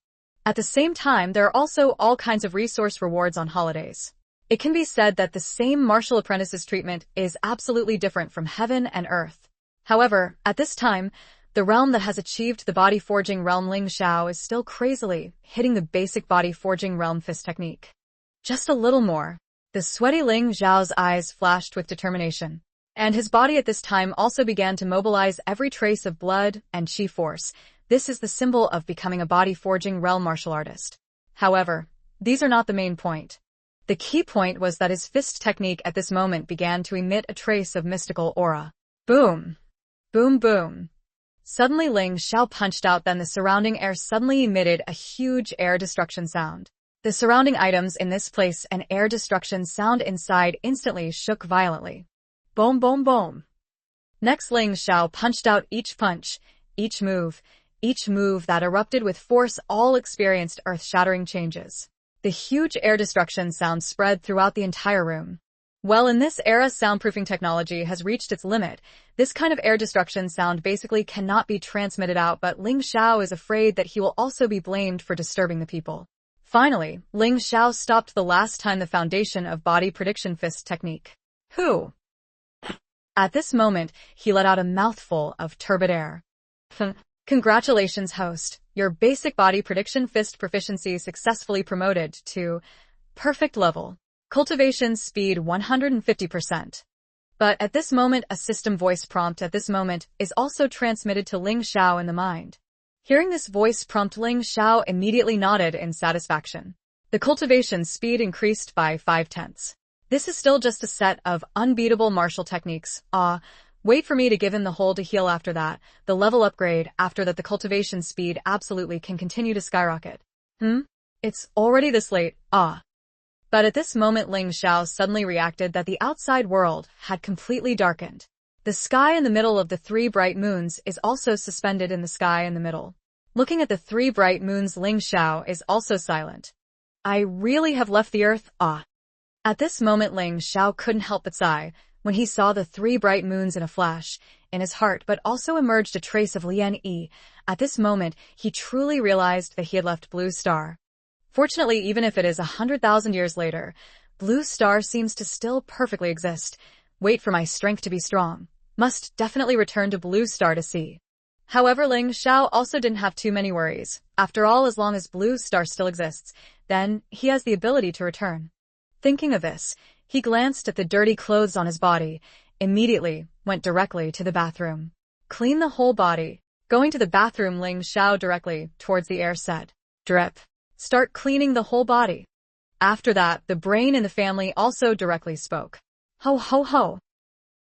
Speaker 1: At the same time, there are also all kinds of resource rewards on holidays. It can be said that the same martial apprentice's treatment is absolutely different from heaven and earth. However, at this time, the realm that has achieved the body forging realm Ling Xiao is still crazily hitting the basic body forging realm fist technique. Just a little more. The sweaty Ling Xiao's eyes flashed with determination, and his body at this time also began to mobilize every trace of blood and qi force. This is the symbol of becoming a body forging realm martial artist. However, these are not the main point. The key point was that his fist technique at this moment began to emit a trace of mystical aura. Boom! Boom boom! Suddenly Ling Xiao punched out, then the surrounding air suddenly emitted a huge air destruction sound. The surrounding items in this place and air destruction sound inside instantly shook violently. Boom boom boom. Next Ling Xiao punched out each punch, each move that erupted with force all experienced earth-shattering changes. The huge air destruction sound spread throughout the entire room. Well, in this era, soundproofing technology has reached its limit. This kind of air destruction sound basically cannot be transmitted out, but Ling Xiao is afraid that he will also be blamed for disturbing the people. Finally, Ling Xiao stopped the last time the foundation of body prediction fist technique. Who? At this moment, he let out a mouthful of turbid air. Congratulations, host. Your basic body prediction fist proficiency successfully promoted to perfect level. Cultivation speed 150%. But at this moment, a system voice prompt at this moment is also transmitted to Ling Xiao in the mind. Hearing this voice prompt, Ling Xiao immediately nodded in satisfaction. The cultivation speed increased by 5/10. This is still just a set of unbeatable martial techniques. Wait for me to give him the hole to heal after that. The level upgrade after that, the cultivation speed absolutely can continue to skyrocket. It's already this late. But at this moment Ling Xiao suddenly reacted that the outside world had completely darkened. The sky in the middle of the 3 bright moons is also suspended in the sky in the middle. Looking at the 3 bright moons, Ling Xiao is also silent. I really have left the earth, At this moment Ling Xiao couldn't help but sigh when he saw the 3 bright moons in a flash. In his heart but also emerged a trace of Lian Yi. At this moment, he truly realized that he had left Blue Star. Fortunately, even if it is 100,000 years later, Blue Star seems to still perfectly exist. Wait for my strength to be strong. Must definitely return to Blue Star to see. However, Ling Xiao also didn't have too many worries. After all, as long as Blue Star still exists, then he has the ability to return. Thinking of this, he glanced at the dirty clothes on his body, immediately went directly to the bathroom. Clean the whole body. Going to the bathroom, Ling Xiao directly towards the air said, drip. Start cleaning the whole body. After that, the brain in the family also directly spoke. Ho ho ho.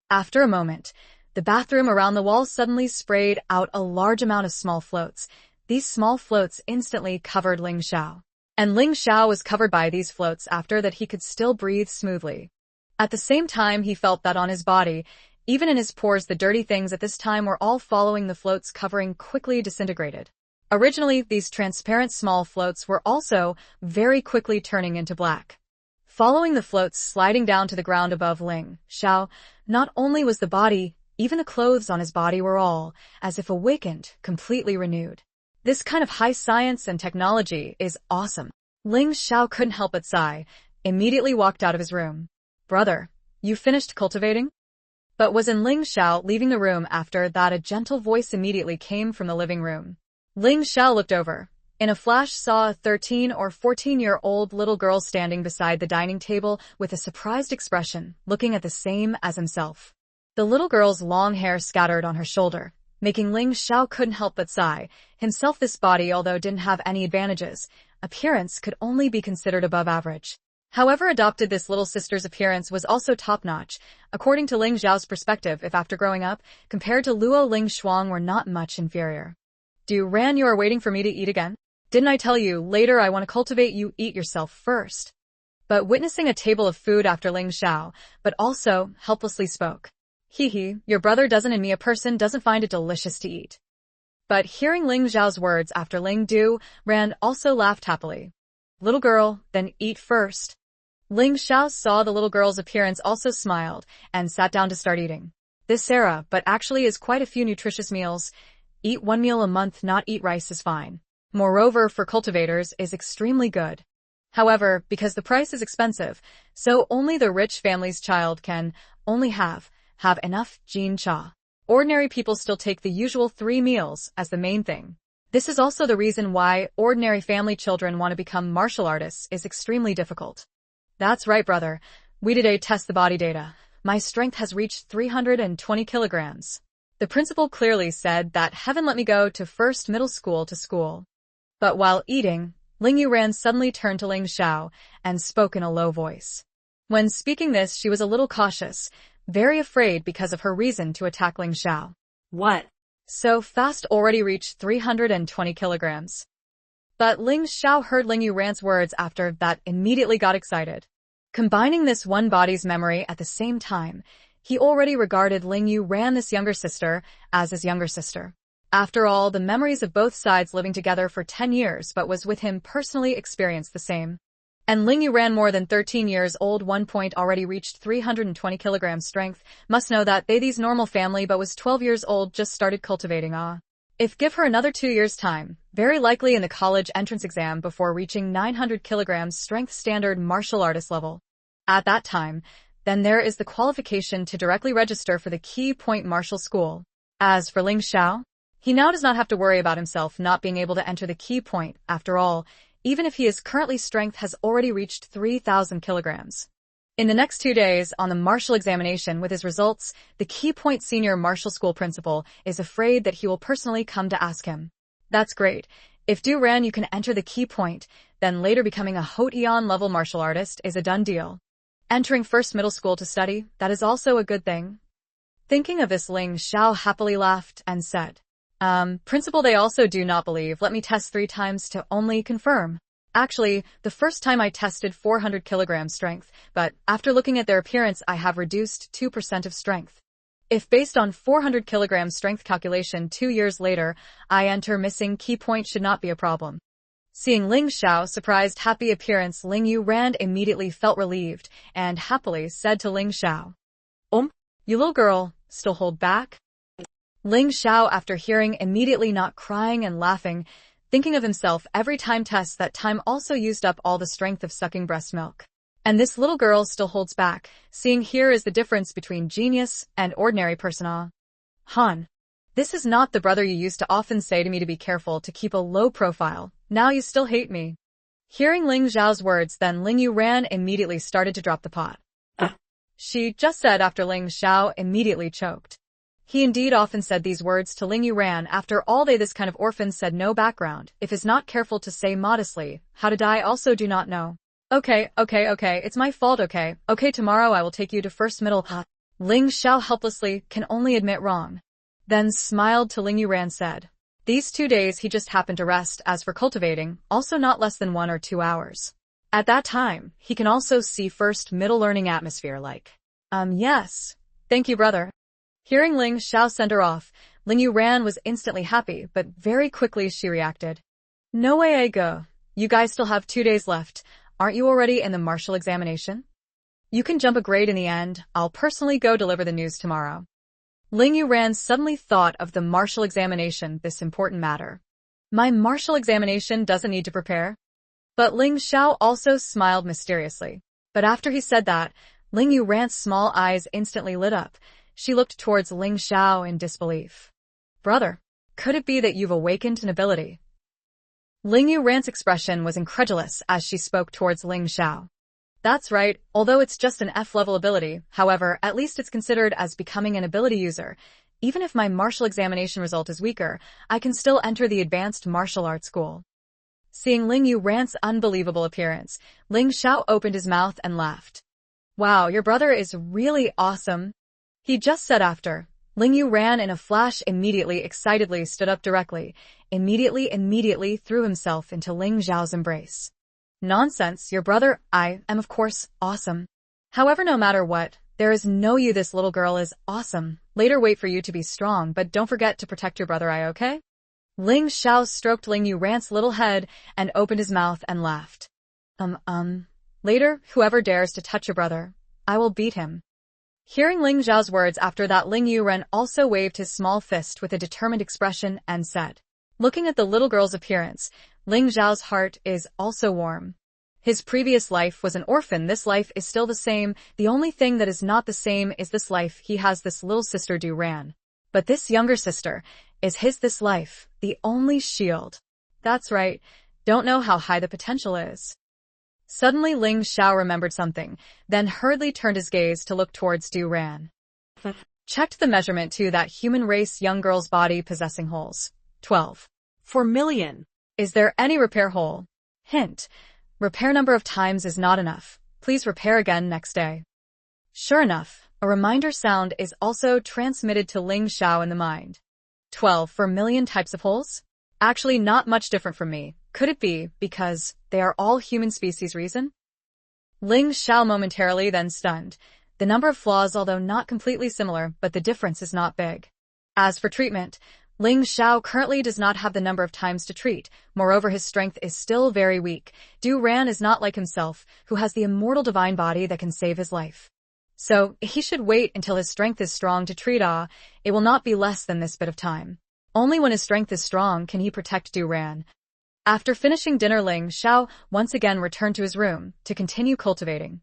Speaker 1: After a moment, the bathroom around the wall suddenly sprayed out a large amount of small floats. These small floats instantly covered Ling Xiao. And Ling Xiao was covered by these floats after that he could still breathe smoothly. At the same time he felt that on his body, even in his pores the dirty things at this time were all following the floats covering quickly disintegrated. Originally, these transparent small floats were also very quickly turning into black. Following the floats sliding down to the ground above Ling Xiao, not only was the body, even the clothes on his body were all, as if awakened, completely renewed. This kind of high science and technology is awesome. Ling Xiao couldn't help but sigh, immediately walked out of his room. Brother, you finished cultivating? But was in Ling Xiao leaving the room after that a gentle voice immediately came from the living room. Ling Xiao looked over. In a flash saw a 13 or 14-year-old little girl standing beside the dining table with a surprised expression, looking at the same as himself. The little girl's long hair scattered on her shoulder, making Ling Xiao couldn't help but sigh. Himself this body, although didn't have any advantages, appearance could only be considered above average. However adopted this little sister's appearance was also top-notch. According to Ling Xiao's perspective, if after growing up, compared to Luo Ling Shuang were not much inferior. Du Ran, you are waiting for me to eat again? Didn't I tell you, later I want to cultivate, you eat yourself first. But witnessing a table of food after Ling Xiao, but also helplessly spoke. Hee, your brother doesn't and me a person doesn't find it delicious to eat. But hearing Ling Xiao's words after Ling Du Ran also laughed happily. Little girl, then eat first. Ling Xiao saw the little girl's appearance also smiled and sat down to start eating. This Sarah, but actually is quite a few nutritious meals. Eat one meal a month, not eat rice is fine. Moreover, for cultivators is extremely good. However, because the price is expensive, so only the rich family's child can only have enough Jin Cha. Ordinary people still take the usual 3 meals as the main thing. This is also the reason why ordinary family children want to become martial artists is extremely difficult. That's right, brother. We today test the body data. My strength has reached 320 kilograms. The principal clearly said that heaven let me go to first middle school to school. But while eating, Ling Yuran suddenly turned to Ling Xiao and spoke in a low voice. When speaking this, she was a little cautious, very afraid because of her reason to attack Ling Xiao.
Speaker 2: What?
Speaker 1: So fast already reached 320 kilograms. But Ling Xiao heard Ling Yuran's words after that immediately got excited. Combining this one body's memory at the same time, he already regarded Ling Yuran, this younger sister, as his younger sister. After all, the memories of both sides living together for 10 years but was with him personally experienced the same. And Ling Yuran, more than 13 years old, 1 point already reached 320 kilograms strength, must know that these normal family but was 12 years old, just started cultivating. If give her another 2 years time, very likely in the college entrance exam before reaching 900 kilograms strength standard martial artist level. At that time, then there is the qualification to directly register for the Key Point Martial School. As for Ling Xiao, he now does not have to worry about himself not being able to enter the Key Point. After all, even if his currently strength has already reached 3,000 kilograms. In the next 2 days, on the martial examination with his results, the Key Point Senior Martial School principal is afraid that he will personally come to ask him. That's great. If Du Ran you can enter the Key Point, then later becoming a Hotian level martial artist is a done deal. Entering first middle school to study, that is also a good thing. Thinking of this, Ling Xiao happily laughed and said, Principal, they also do not believe. Let me test 3 times to only confirm. Actually, the first time I tested 400 kilograms strength, but after looking at their appearance I have reduced 2% of strength. If based on 400 kilograms strength calculation 2 years later, I enter missing Key Point should not be a problem. Seeing Ling Xiao's surprised happy appearance, Ling Yuran immediately felt relieved and happily said to Ling Xiao, You little girl, still hold back? Ling Xiao, after hearing, immediately not crying and laughing, thinking of himself every time tests that time also used up all the strength of sucking breast milk. And this little girl still holds back, seeing here is the difference between genius and ordinary person. Han, this is not the brother you used to often say to me to be careful to keep a low profile. Now you still hate me. Hearing Ling Xiao's words, then Ling Yuran immediately started to drop the pot. She just said after Ling Xiao immediately choked. He indeed often said these words to Ling Yuran. After all, this kind of orphan said no background, if is not careful to say modestly, how to die also do not know. Okay, it's my fault, okay, tomorrow I will take you to first middle. Ling Xiao helplessly can only admit wrong. Then smiled to Ling Yuran said, These 2 days he just happened to rest. As for cultivating, also not less than 1 or 2 hours. At that time, he can also see first middle learning atmosphere like, yes. Thank you, brother. Hearing Ling Xiao send her off, Ling Yuran was instantly happy, but very quickly she reacted. No way I go. You guys still have 2 days left. Aren't you already in the martial examination? You can jump a grade in the end. I'll personally go deliver the news tomorrow. Ling Yuran suddenly thought of the martial examination, this important matter. My martial examination doesn't need to prepare? But Ling Xiao also smiled mysteriously. But after he said that, Ling Yuran's small eyes instantly lit up. She looked towards Ling Xiao in disbelief. Brother, could it be that you've awakened an ability? Ling Yuran's expression was incredulous as she spoke towards Ling Xiao. That's right, although it's just an F-level ability, however, at least it's considered as becoming an ability user. Even if my martial examination result is weaker, I can still enter the advanced martial arts school. Seeing Ling Yuran's unbelievable appearance, Ling Xiao opened his mouth and laughed. Wow, your brother is really awesome. He just said after. Ling Yuran in a flash immediately excitedly stood up directly, immediately threw himself into Ling Xiao's embrace. Nonsense, your brother, I am of course awesome. However, no matter what, there is no you, this little girl is awesome. Later wait for you to be strong, but don't forget to protect your brother, okay? Ling Xiao stroked Ling Yuran's little head and opened his mouth and laughed. Later, whoever dares to touch your brother, I will beat him. Hearing Ling Xiao's words after that, Ling Yuran also waved his small fist with a determined expression and said. Looking at the little girl's appearance, Ling Xiao's heart is also warm. His previous life was an orphan. This life is still the same. The only thing that is not the same is this life. He has this little sister Du Ran. But this younger sister is his this life, the only shield. That's right. Don't know how high the potential is. Suddenly Ling Xiao remembered something, then hurriedly turned his gaze to look towards Du Ran. Checked the measurement to that human race young girl's body possessing holes. 12. 4,000,000. Is there any repair hole? Hint. Repair number of times is not enough. Please repair again next day. Sure enough, a reminder sound is also transmitted to Ling Xiao in the mind. 12 for million types of holes? Actually not much different from me. Could it be because they are all human species reason? Ling Xiao momentarily then stunned. The number of flaws, although not completely similar, but the difference is not big. As for treatment, Ling Xiao currently does not have the number of times to treat. Moreover, his strength is still very weak. Du Ran is not like himself, who has the immortal divine body that can save his life. So, he should wait until his strength is strong to treat. It will not be less than this bit of time. Only when his strength is strong can he protect Du Ran. After finishing dinner, Ling Xiao once again returned to his room to continue cultivating.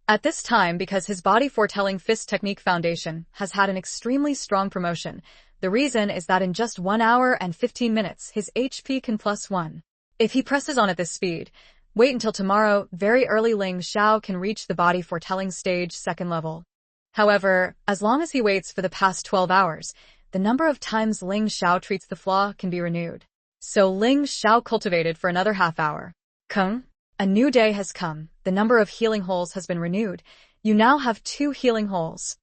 Speaker 1: At this time, because his body foretelling fist technique foundation has had an extremely strong promotion, the reason is that in just 1 hour and 15 minutes his HP can +1. If he presses on at this speed, wait until tomorrow, very early Ling Xiao can reach the body foretelling stage 2nd level. However, as long as he waits for the past 12 hours, the number of times Ling Xiao treats the flaw can be renewed. So Ling Xiao cultivated for another half hour. Kung, a new day has come. The number of healing holes has been renewed. You now have 2 healing holes.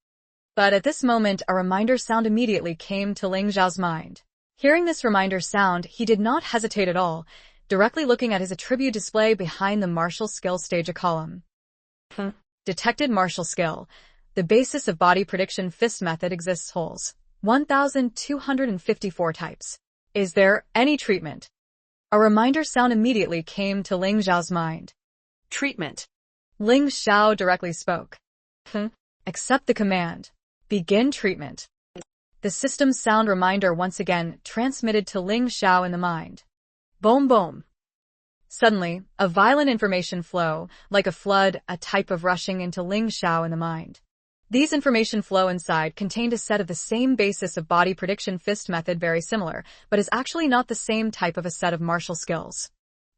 Speaker 1: But at this moment, a reminder sound immediately came to Ling Xiao's mind. Hearing this reminder sound, he did not hesitate at all, directly looking at his attribute display behind the martial skill stage, a column. Detected martial skill. The basis of body prediction fist method exists holes. 1,254 types. Is there any treatment? A reminder sound immediately came to Ling Xiao's mind. Treatment. Ling Xiao directly spoke. Accept the command. Begin treatment. The system sound reminder once again transmitted to Ling Xiao in the mind. Boom boom. Suddenly, a violent information flow, like a flood, a type of rushing into Ling Xiao in the mind. These information flow inside contained a set of the same basis of body prediction fist method, very similar, but is actually not the same type of a set of martial skills.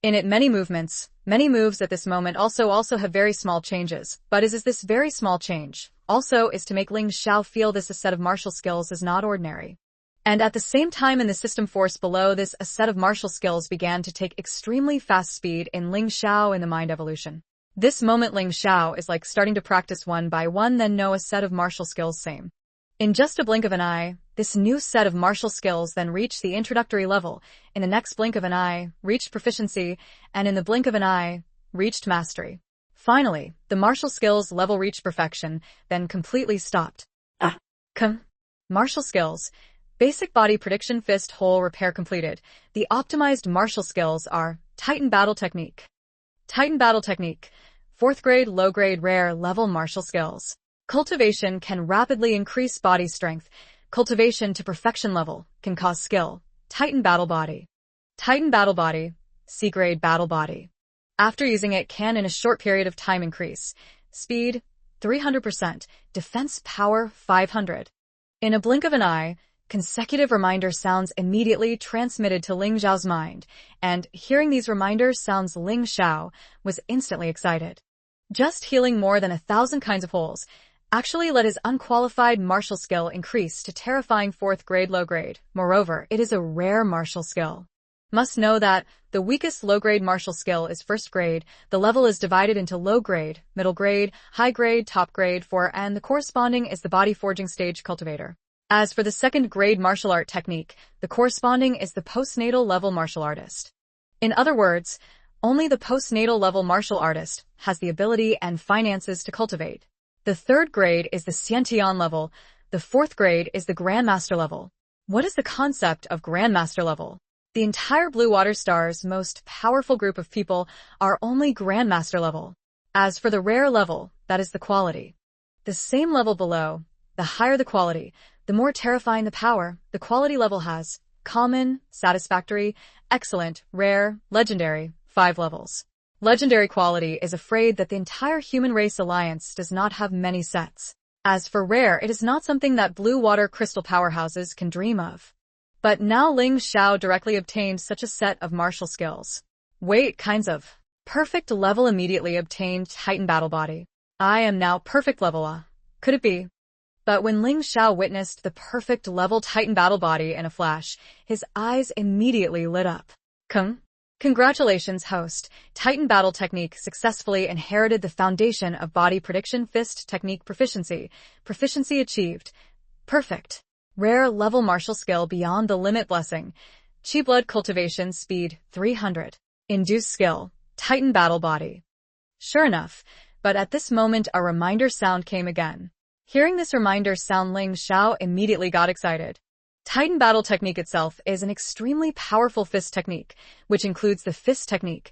Speaker 1: In it many movements, many moves at this moment also have very small changes, but is this very small change also is to make Ling Xiao feel this a set of martial skills is not ordinary. And at the same time in the system force below this, a set of martial skills began to take extremely fast speed in Ling Xiao in the mind evolution. This moment Ling Xiao is like starting to practice one by one, then know a set of martial skills same. In just a blink of an eye, This new set of martial skills then reached the introductory level, in the next blink of an eye, reached proficiency, and in the blink of an eye, reached mastery. Finally, the martial skills level reached perfection, then completely stopped. Martial skills. Basic body prediction fist hole repair completed. The optimized martial skills are Titan Battle Technique. Titan Battle Technique. 4th grade, low grade, rare level martial skills. Cultivation can rapidly increase body strength. Cultivation to perfection level can cause skill. Titan Battle Body. Titan Battle Body. C-grade Battle Body. After using it can in a short period of time increase. Speed, 300%. Defense power, 500. In a blink of an eye, consecutive reminder sounds immediately transmitted to Ling Xiao's mind, and hearing these reminder sounds Ling Xiao was instantly excited. Just healing more than 1,000 kinds of holes actually let his unqualified martial skill increase to terrifying 4th grade low grade. Moreover, it is a rare martial skill. Must know that the weakest low-grade martial skill is 1st grade, the level is divided into low grade, middle grade, high grade, top grade, and the corresponding is the body forging stage cultivator. As for the 2nd grade martial art technique, the corresponding is the postnatal level martial artist. In other words, only the postnatal level martial artist has the ability and finances to cultivate. The 3rd grade is the Xiantian level, the 4th grade is the Grandmaster level. What is the concept of Grandmaster level? The entire Blue Water Star's most powerful group of people are only Grandmaster level. As for the rare level, that is the quality. The same level below, the higher the quality, the more terrifying the power the quality level has. Common, satisfactory, excellent, rare, legendary, 5 levels. Legendary quality is afraid that the entire human race alliance does not have many sets. As for rare, it is not something that blue water crystal powerhouses can dream of. But now Ling Xiao directly obtained such a set of martial skills. Wait, kinds of. Perfect level immediately obtained Titan Battle Body. I am now perfect level. Could it be? But when Ling Xiao witnessed the perfect level Titan Battle Body in a flash, his eyes immediately lit up. Congratulations, host. Titan Battle Technique successfully inherited the foundation of body prediction fist technique proficiency. Proficiency achieved. Perfect. Rare level martial skill beyond the limit blessing. Chi blood cultivation speed 300. Induce skill. Titan Battle Body. Sure enough, but at this moment a reminder sound came again. Hearing this reminder sound, Ling Xiao immediately got excited. Titan Battle Technique itself is an extremely powerful fist technique, which includes the fist technique.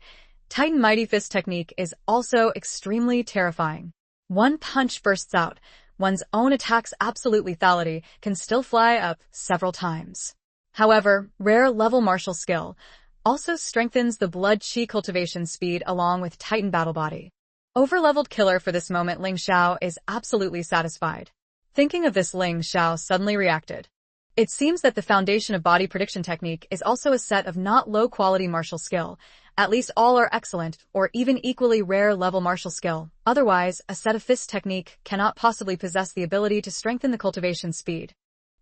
Speaker 1: Titan Mighty Fist Technique is also extremely terrifying. One punch bursts out. One's own attack's absolute lethality can still fly up several times. However, rare level martial skill also strengthens the blood chi cultivation speed along with Titan Battle Body. Overleveled killer for this moment, Ling Xiao is absolutely satisfied. Thinking of this, Ling Xiao suddenly reacted. It seems that the foundation of body prediction technique is also a set of not low-quality martial skill. At least all are excellent or even equally rare level martial skill. Otherwise, a set of fist technique cannot possibly possess the ability to strengthen the cultivation speed.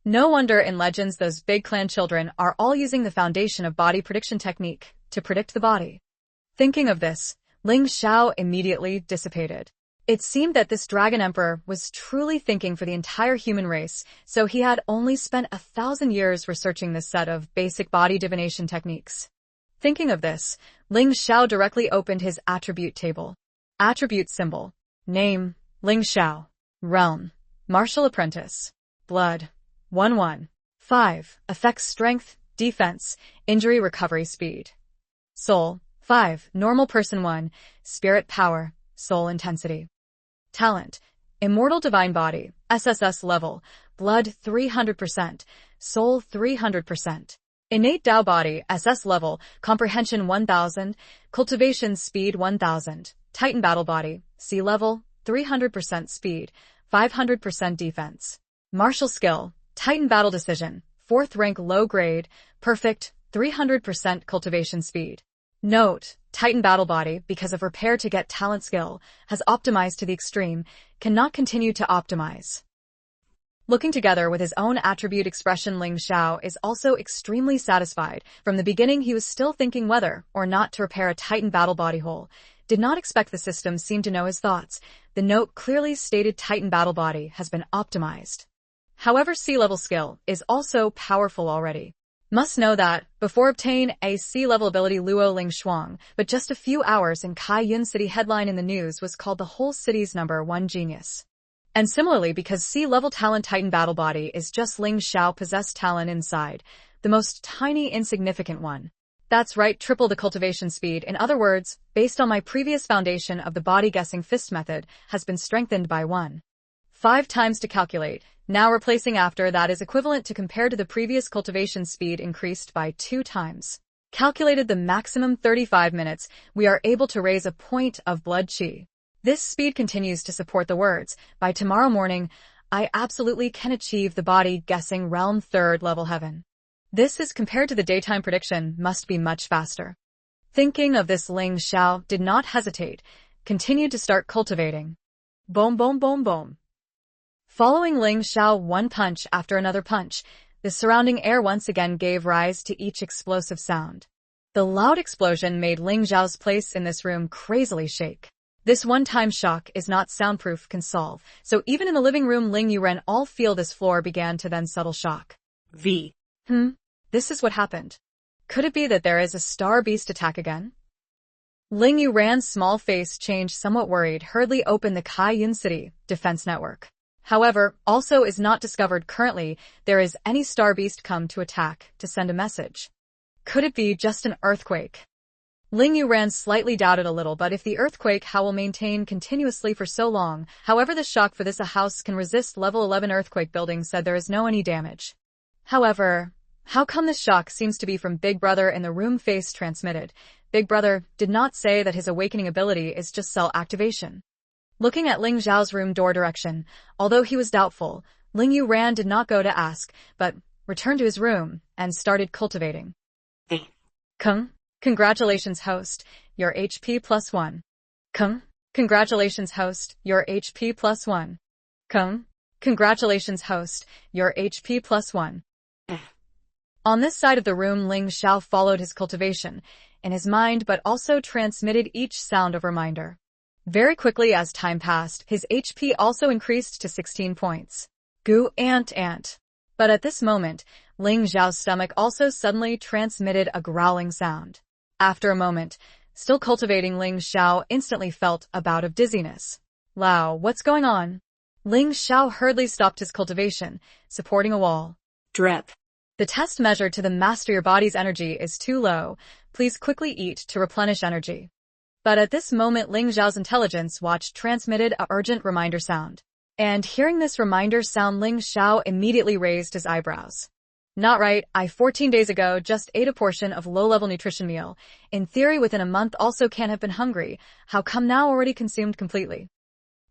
Speaker 1: No wonder in Legends those big clan children are all using the foundation of body prediction technique to predict the body. Thinking of this, Ling Xiao immediately dissipated. It seemed that this Dragon Emperor was truly thinking for the entire human race, so he had only spent 1,000 years researching this set of basic body divination techniques. Thinking of this, Ling Xiao directly opened his attribute table. Attribute symbol. Name, Ling Xiao. Realm, Martial Apprentice. Blood, 1-1. 5. Effects strength, defense, injury recovery speed. Soul, 5. Normal person 1. Spirit power, soul intensity. Talent, Immortal Divine Body, SSS level, blood 300%, soul 300%. Innate Tao Body, SS level, comprehension 1000, cultivation speed 1000. Titan Battle Body, C level, 300% speed, 500% defense. Martial skill, Titan Battle Decision, 4th rank low grade, perfect, 300% cultivation speed. Note, Titan Battle Body, because of repair to get talent skill, has optimized to the extreme, cannot continue to optimize. Looking together with his own attribute expression, Ling Xiao is also extremely satisfied. From the beginning he was still thinking whether or not to repair a Titan Battle Body hole. Did not expect the system seemed to know his thoughts. The note clearly stated Titan Battle Body has been optimized. However, sea-level skill is also powerful already. Must know that, before obtain a sea-level ability Luo Ling Shuang, but just a few hours in Kai Yun City headline in the news was called the whole city's #1 genius. And similarly, because sea-level talent Titan battle body is just Ling Xiao possessed talent inside, the most tiny insignificant one. That's right, triple the cultivation speed. In other words, based on my previous foundation of the body guessing fist method, has been strengthened by 1.5 times to calculate. Now replacing after that is equivalent to compared to the previous cultivation speed increased by 2 times. Calculated the maximum 35 minutes, we are able to raise a point of blood chi. This speed continues to support the words, by tomorrow morning, I absolutely can achieve the body guessing realm 3rd level heaven. This is compared to the daytime prediction must be much faster. Thinking of this, Ling Xiao did not hesitate, continued to start cultivating. Boom, boom, boom, boom. Following Ling Xiao one punch after another punch, the surrounding air once again gave rise to each explosive sound. The loud explosion made Ling Xiao's place in this room crazily shake. This one-time shock is not soundproof can solve, so even in the living room Ling Yuren all feel this floor began to then subtle shock. This is what happened. Could it be that there is a star beast attack again? Ling Yuran's small face changed somewhat worried, hurriedly opened the Kai Yun City defense network. However, also is not discovered currently there is any star beast come to attack to send a message. Could it be just an earthquake? Ling Yuran slightly doubted a little, but if the earthquake how will maintain continuously for so long, however the shock for this a house can resist level 11 earthquake building said there is no any damage. However, how come this shock seems to be from Big Brother in the room face transmitted? Big Brother did not say that his awakening ability is just cell activation. Looking at Ling Zhao's room door direction, although he was doubtful, Ling Yuran did not go to ask, but returned to his room and started cultivating. Kung, congratulations host, your HP +1. Kung, congratulations host, your HP +1. Kung, congratulations host, your HP +1. On this side of the room Ling Xiao followed his cultivation in his mind but also transmitted each sound of reminder. Very quickly as time passed, his HP also increased to 16 points. Goo ant. But at this moment, Ling Xiao's stomach also suddenly transmitted a growling sound. After a moment, still cultivating, Ling Xiao instantly felt a bout of dizziness. Lao, what's going on? Ling Xiao hurriedly stopped his cultivation, supporting a wall. Drip. The test measure to the master your body's energy is too low. Please quickly eat to replenish energy. But at this moment Ling Xiao's intelligence watch transmitted a urgent reminder sound. And hearing this reminder sound Ling Xiao immediately raised his eyebrows. Not right, I 14 days ago just ate a portion of low-level nutrition meal. In theory within a month also can't have been hungry. How come now already consumed completely?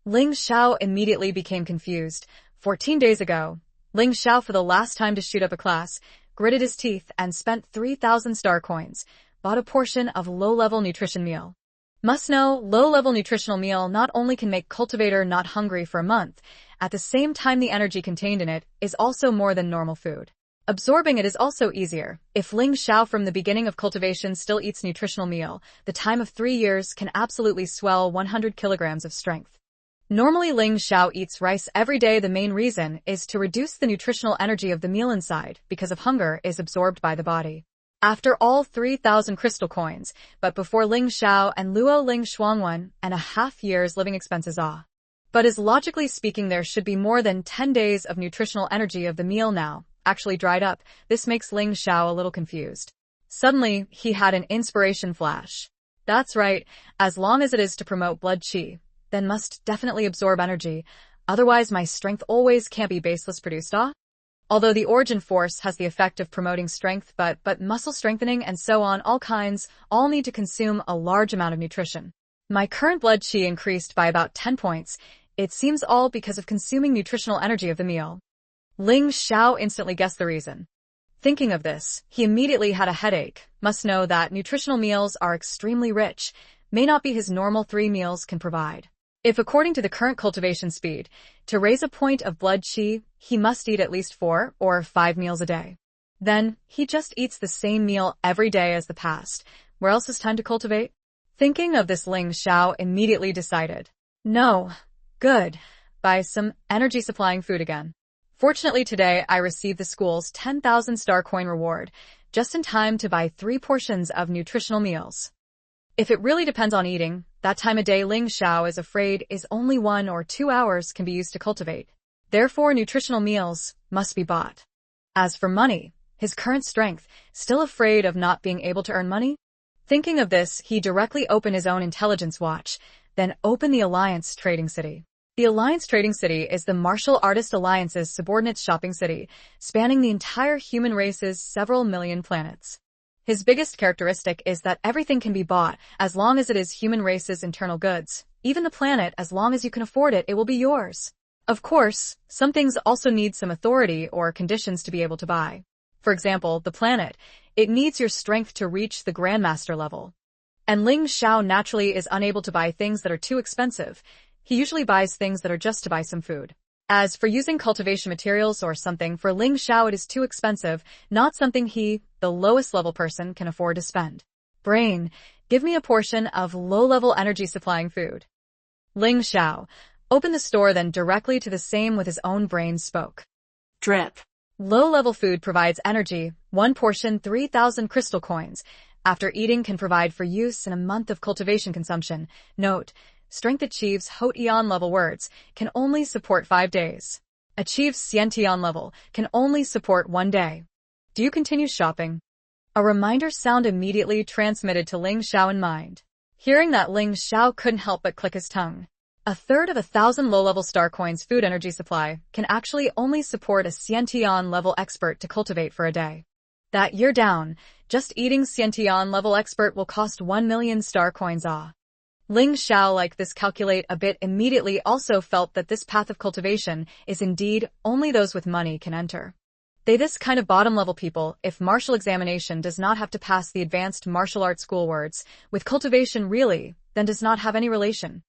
Speaker 1: Ling Xiao immediately became confused. 14 days ago, Ling Xiao for the last time to shoot up a class, gritted his teeth and spent 3,000 star coins, bought a portion of low-level nutrition meal. Must know, low-level nutritional meal not only can make cultivator not hungry for a month, at the same time the energy contained in it is also more than normal food. Absorbing it is also easier. If Ling Xiao from the beginning of cultivation still eats nutritional meal, the time of 3 years can absolutely swell 100 kilograms of strength. Normally Ling Xiao eats rice every day. The main reason is to reduce the nutritional energy of the meal inside because of hunger is absorbed by the body. After all 3,000 crystal coins, but before Ling Xiao and Luo Ling Shuang 1.5 years living expenses But as logically speaking there should be more than 10 days of nutritional energy of the meal now, actually dried up. This makes Ling Xiao a little confused. Suddenly, he had an inspiration flash. That's right, as long as it is to promote blood qi, then must definitely absorb energy, otherwise my strength always can't be baseless produced Although the origin force has the effect of promoting strength, but muscle strengthening and so on all kinds, all need to consume a large amount of nutrition. My current blood qi increased by about 10 points. It seems all because of consuming nutritional energy of the meal. Ling Xiao instantly guessed the reason. Thinking of this, he immediately had a headache. Must know that nutritional meals are extremely rich, may not be his normal 3 meals can provide. If according to the current cultivation speed, to raise a point of blood qi, he must eat at least 4 or 5 meals a day. Then, he just eats the same meal every day as the past. Where else is time to cultivate? Thinking of this Ling Xiao immediately decided. No. Good. Buy some energy supplying food again. Fortunately today I received the school's 10,000 star coin reward, just in time to buy 3 portions of nutritional meals. If it really depends on eating, that time a day Ling Xiao is afraid is only 1 or 2 hours can be used to cultivate. Therefore nutritional meals must be bought. As for money, his current strength, still afraid of not being able to earn money? Thinking of this, he directly opened his own intelligence watch, then opened the Alliance Trading City. The Alliance Trading City is the Martial Artist Alliance's subordinate shopping city, spanning the entire human race's several million planets. His biggest characteristic is that everything can be bought as long as it is human race's internal goods. Even the planet, as long as you can afford it, it will be yours. Of course, some things also need some authority or conditions to be able to buy. For example, the planet. It needs your strength to reach the Grandmaster level. And Ling Xiao naturally is unable to buy things that are too expensive. He usually buys things that are just to buy some food. As for using cultivation materials or something, for Ling Xiao it is too expensive, not something he, the lowest level person, can afford to spend. Brain, give me a portion of low-level energy supplying food. Ling Xiao opened the store, then directly to the same with his own brain spoke.
Speaker 2: Drip.
Speaker 1: Low-level food provides energy, 1 portion 3,000 crystal coins. After eating can provide for use in a month of cultivation consumption. Note, strength achieves Hot Eon level words, can only support 5 days. Achieves Xiantian level, can only support 1 day. Do you continue shopping? A reminder sound immediately transmitted to Ling Xiao in mind. Hearing that, Ling Xiao couldn't help but click his tongue. 1/3 of 1,000 low-level star coins food energy supply can actually only support a Xiantian level expert to cultivate for a day. That year down, just eating Xiantian level expert will cost 1 million star coins. Ling Xiao, like this calculate a bit immediately, also felt that this path of cultivation is indeed only those with money can enter. They this kind of bottom-level people, if martial examination does not have to pass the advanced martial arts school words, with cultivation really, then does not have any relation.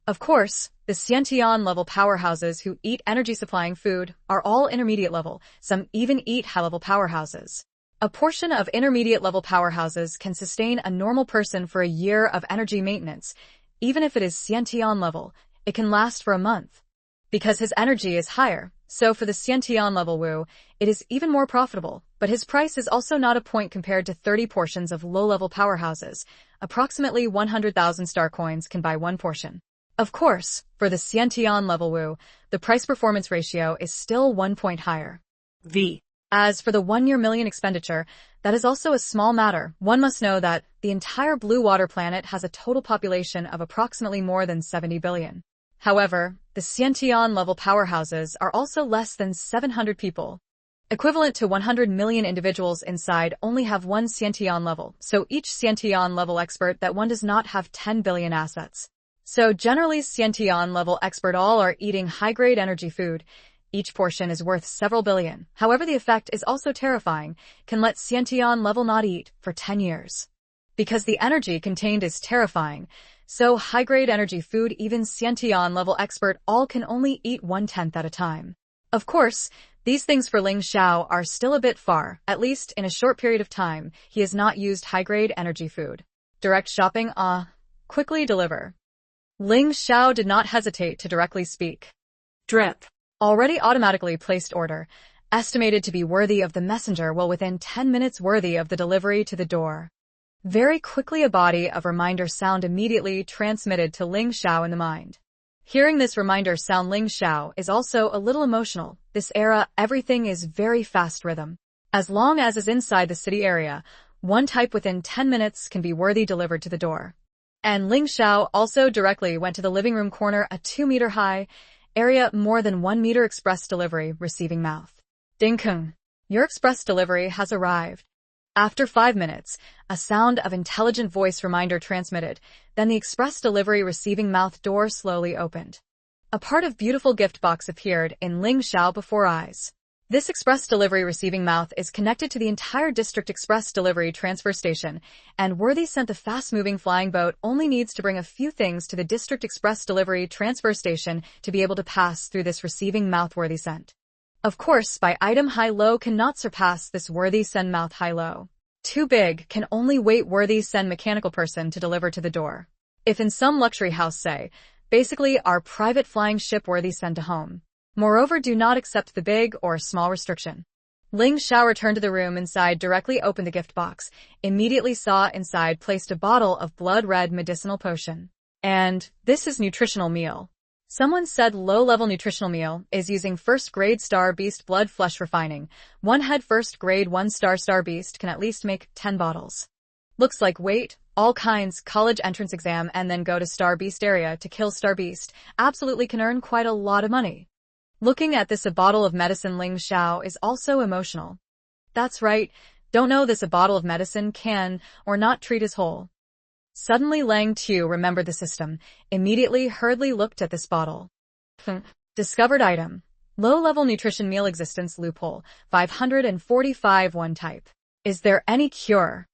Speaker 1: Of course, the Xiantian level powerhouses who eat energy-supplying food are all intermediate level, some even eat high-level powerhouses. A portion of intermediate-level powerhouses can sustain a normal person for a year of energy maintenance. Even if it is Xiantian level, it can last for a month. Because his energy is higher, so for the Xiantian level Wu, it is even more profitable, but his price is also not a point compared to 30 portions of low-level powerhouses. Approximately 100,000 star coins can buy 1 portion. Of course, for the Xiantian level Wu, the price-performance ratio is still 1 point higher. As for the 1-year million expenditure, that is also a small matter. One must know that the entire blue water planet has a total population of approximately more than 70 billion. However, the Xiantian level powerhouses are also less than 700 people. Equivalent to 100 million individuals inside only have 1 Xiantian level, so each Xiantian level expert that one does not have 10 billion assets. So generally Xiantian level expert all are eating high-grade energy food. Each portion is worth several billion. However, the effect is also terrifying, can let Xiantian level not eat for 10 years. Because the energy contained is terrifying, so high-grade energy food even Xiantian level expert all can only eat 1/10 at a time. Of course, these things for Ling Xiao are still a bit far, at least in a short period of time. He has not used high-grade energy food. Direct shopping, quickly deliver. Ling Xiao did not hesitate to directly speak.
Speaker 2: Drip.
Speaker 1: Already automatically placed order, estimated to be worthy of the messenger will within 10 minutes worthy of the delivery to the door. Very quickly a body of reminder sound immediately transmitted to Ling Xiao in the mind. Hearing this reminder sound, Ling Xiao is also a little emotional. This era, everything is very fast rhythm. As long as is inside the city area, one type within 10 minutes can be worthy delivered to the door. And Ling Xiao also directly went to the living room corner, a 2-meter high area, more than 1 meter express delivery receiving mouth. Ding Kung, your express delivery has arrived. After 5 minutes, a sound of intelligent voice reminder transmitted, then the express delivery receiving mouth door slowly opened. A part of beautiful gift box appeared in Ling Xiao before eyes. This express delivery receiving mouth is connected to the entire district express delivery transfer station, and Worthy sent the fast-moving flying boat only needs to bring a few things to the district express delivery transfer station to be able to pass through this receiving mouth Worthy sent. Of course, by item high-low cannot surpass this Worthy send mouth high-low. Too big can only wait Worthy send mechanical person to deliver to the door. If in some luxury house say, basically our private flying ship Worthy send to home. Moreover, do not accept the big or small restriction. Ling Xiao returned to the room inside, directly opened the gift box, immediately saw inside placed a bottle of blood-red medicinal potion. And this is nutritional meal. Someone said low-level nutritional meal is using first-grade Star Beast blood flesh refining. One head first-grade 1-star Star Beast can at least make 10 bottles. Looks like wait, all kinds, college entrance exam and then go to Star Beast area to kill Star Beast. Absolutely can earn quite a lot of money. Looking at this, a bottle of medicine, Ling Xiao is also emotional. That's right, don't know this, a bottle of medicine can or not treat his whole. Suddenly Lang Tu remembered the system, immediately hurriedly looked at this bottle. Discovered item. Low-level nutrition meal existence loophole, 545 one type. Is there any cure?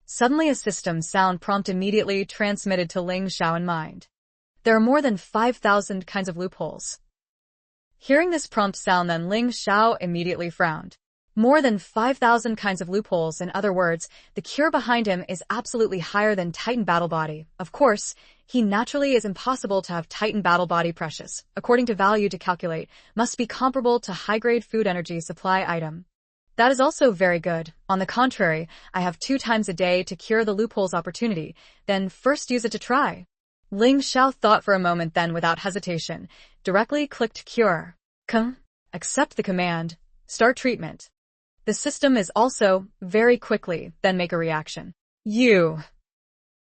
Speaker 1: Suddenly a system sound prompt immediately transmitted to Ling Xiao in mind. There are more than 5,000 kinds of loopholes. Hearing this prompt sound, then Ling Xiao immediately frowned. More than 5,000 kinds of loopholes, in other words, the cure behind him is absolutely higher than Titan Battle Body. Of course, he naturally is impossible to have Titan Battle Body precious. According to value to calculate, must be comparable to high-grade food energy supply item. That is also very good. On the contrary, I have 2 times a day to cure the loopholes opportunity, then first use it to try. Ling Xiao thought for a moment, then without hesitation, directly clicked cure. Accept the command. Start treatment. The system is also, very quickly, then make a reaction. In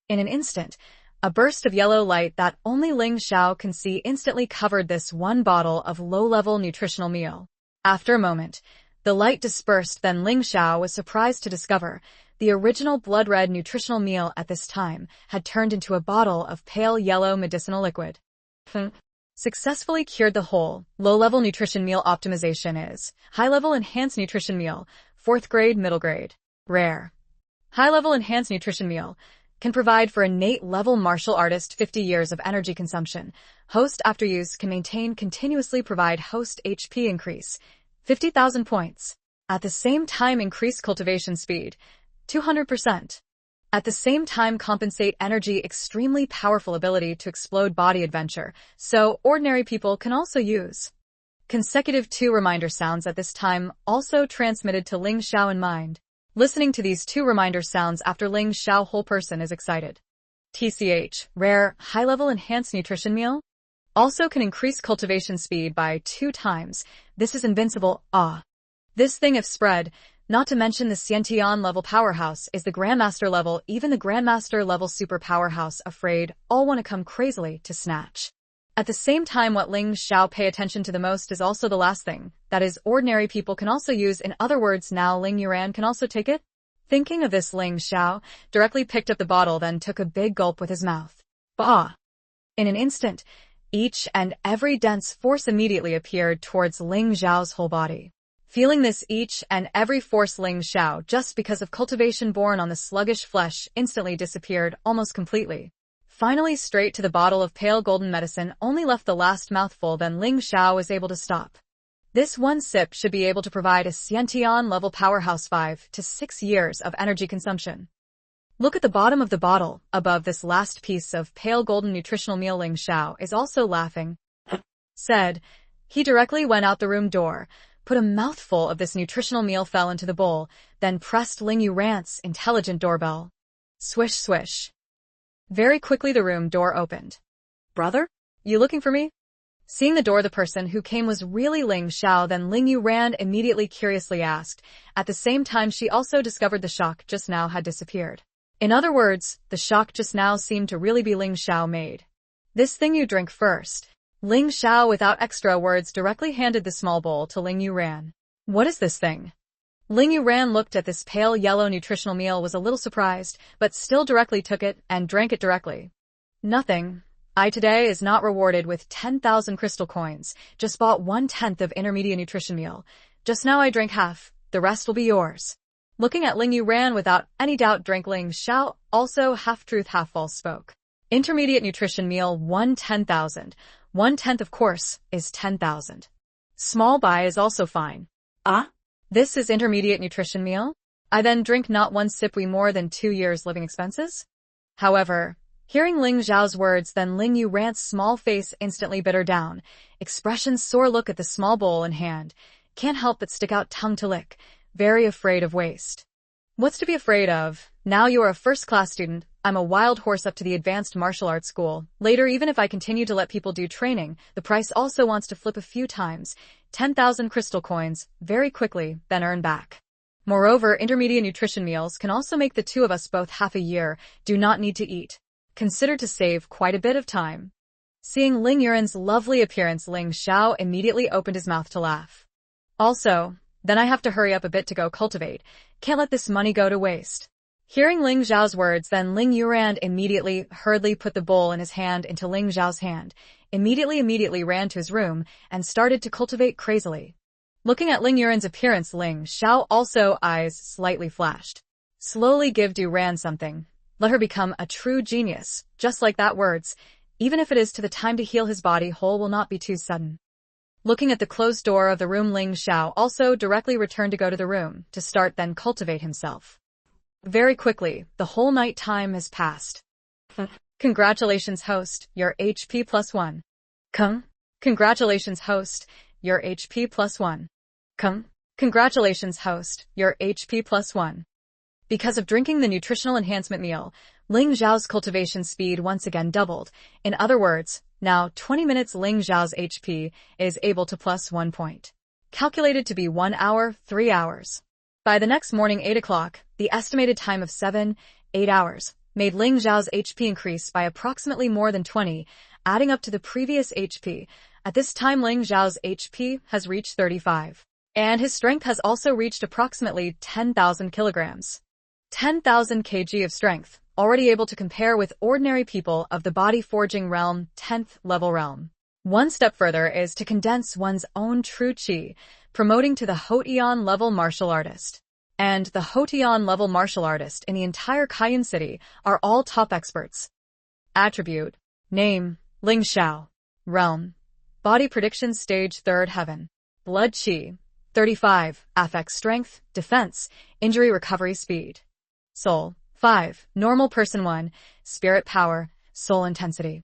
Speaker 1: an instant, a burst of yellow light that only Ling Xiao can see instantly covered this one bottle of low-level nutritional meal. After a moment, the light dispersed, then Ling Xiao was surprised to discover the original blood-red nutritional meal at this time had turned into a bottle of pale yellow medicinal liquid. Successfully cured the whole. Low-level nutrition meal optimization is high-level enhanced nutrition meal, 4th grade, middle grade, rare. High-level enhanced nutrition meal can provide for innate level martial artist 50 years of energy consumption. Host after use can maintain continuously provide host HP increase, 50,000 points. At the same time increase cultivation speed, 200%. At the same time compensate energy, extremely powerful ability to explode body adventure, so ordinary people can also use. Consecutive 2 reminder sounds at this time also transmitted to Ling Xiao in mind. Listening to these 2 reminder sounds after Ling Xiao whole person is excited. TCH, rare, high-level enhanced nutrition meal? Also can increase cultivation speed by 2 times. This is invincible, This thing if spread, not to mention the Xiantian level powerhouse is the Grandmaster level, even the Grandmaster level super powerhouse afraid, all want to come crazily to snatch. At the same time what Ling Xiao pay attention to the most is also the last thing, that is ordinary people can also use, in other words now Ling Yuran can also take it? Thinking of this, Ling Xiao directly picked up the bottle, then took a big gulp with his mouth. In an instant, each and every dense force immediately appeared towards Ling Xiao's whole body. Feeling this each and every force, Ling Xiao, just because of cultivation born on the sluggish flesh, instantly disappeared almost completely. Finally straight to the bottle of pale golden medicine, only left the last mouthful, then Ling Xiao was able to stop. This one sip should be able to provide a Xiantian level powerhouse 5 to 6 years of energy consumption. Look at the bottom of the bottle, above this last piece of pale golden nutritional meal. Ling Xiao is also laughing. Said. He directly went out the room door, put a mouthful of this nutritional meal, fell into the bowl, then pressed Ling Yuran's intelligent doorbell. Swish swish. Very quickly the room door opened. Brother? You looking for me? Seeing the door, the person who came was really Ling Xiao, then Ling Yuran immediately curiously asked. At the same time she also discovered the shock just now had disappeared. In other words, the shock just now seemed to really be Ling Xiao made. This thing you drink first. Ling Xiao without extra words directly handed the small bowl to Ling Yuran. What is this thing? Ling Yuran looked at this pale yellow nutritional meal, was a little surprised, but still directly took it and drank it directly. Nothing. I today is not rewarded with 10,000 crystal coins, just bought 1/10 of intermediate nutrition meal. Just now I drank half, the rest will be yours. Looking at Ling Yuran without any doubt drank. Ling Xiao also half-truth half-false spoke. Intermediate nutrition meal 1/10,000. 1/10 of course is 10,000. Small buy is also fine. This is intermediate nutrition meal? I then drink not one sip, we more than 2 years living expenses? However, Hearing Ling Zhao's words, then Ling Yuran's small face instantly bit her down. Expression sore look at the small bowl in hand. Can't help but stick out tongue to lick. Very afraid of waste. What's to be afraid of? Now you are a first-class student. I'm a wild horse up to the advanced martial arts school. Later, even if I continue to let people do training, the price also wants to flip a few times. 10,000 crystal coins, very quickly, then earn back. Moreover, intermediate nutrition meals can also make the two of us both half a year. Do not need to eat. Consider to save quite a bit of time. Seeing Ling Yuran's lovely appearance, Ling Xiao immediately opened his mouth to laugh. Also, then I have to hurry up a bit to go cultivate. Can't let this money go to waste. Hearing Ling Zhao's words, then Ling Yuran hurriedly put the bowl in his hand into Ling Zhao's hand, immediately ran to his room, and started to cultivate crazily. Looking at Ling Yuran's appearance, Ling Xiao also eyes slightly flashed. Slowly give Duran something. Let her become a true genius, just like that words. Even if it is to the time to heal his body whole will not be too sudden. Looking at the closed door of the room, Ling Xiao also directly returned to go to the room, to start then cultivate himself. Very quickly, the whole night time has passed. Congratulations, host, your HP +1. Congratulations, host, your HP +1. Congratulations, host, your HP +1. Because of drinking the nutritional enhancement meal, Ling Zhao's cultivation speed once again doubled. In other words, now 20 minutes Ling Zhao's HP is able to +1 point. Calculated to be 1 hour, 3 hours. By the next morning 8 o'clock, the estimated time of 7-8 hours made Ling Zhao's HP increase by approximately more than 20, adding up to the previous HP. At this time Ling Zhao's HP has reached 35. And his strength has also reached approximately 10,000 kilograms. 10,000 kg of strength, already able to compare with ordinary people of the body forging realm, 10th level realm. One step further is to condense one's own true qi, promoting to the Hotian level martial artist. And the Hotian level martial artist in the entire Cayenne city are all top experts. Attribute. Name, Ling Xiao. Realm. Body prediction stage 3rd heaven. Blood qi. 35, affect strength, defense, injury recovery speed. Soul. 5, normal person 1, spirit power, soul intensity.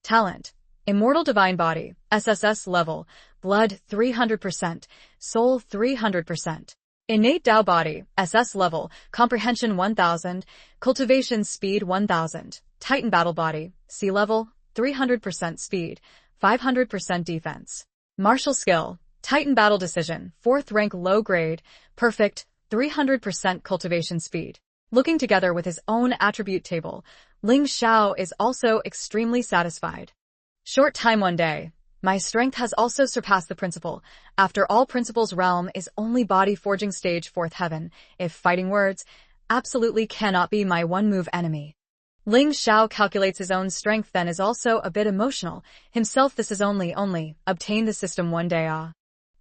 Speaker 1: Talent. Immortal divine body, SSS level, blood 300%, soul 300%. Innate Tao body, SS level, comprehension 1000, cultivation speed 1000. Titan battle body, C level, 300% speed, 500% defense. Martial skill, Titan battle decision, 4th rank low grade, perfect, 300% cultivation speed. Looking together with his own attribute table, Ling Xiao is also extremely satisfied. Short time one day. My strength has also surpassed the principal. After all, principal's realm is only body forging stage 4th heaven. If fighting words, absolutely cannot be my one-move enemy. Ling Xiao calculates his own strength, then is also a bit emotional. Himself, this is only obtain the system one day.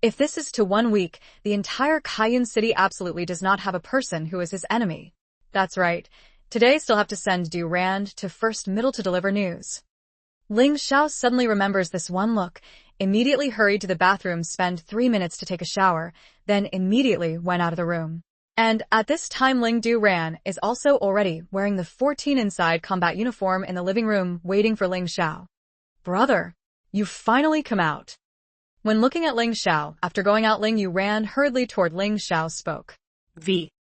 Speaker 1: If this is to 1 week, the entire Cayenne city absolutely does not have a person who is his enemy. That's right. Today still have to send Durand to first middle to deliver news. Ling Xiao suddenly remembers this one look, immediately hurried to the bathroom, spent 3 minutes to take a shower, then immediately went out of the room. And at this time Ling Duran is also already wearing the 14 inside combat uniform in the living room, waiting for Ling Xiao. Brother, you finally come out. When looking at Ling Xiao, after going out, Ling Yu ran hurriedly toward Ling Xiao, spoke.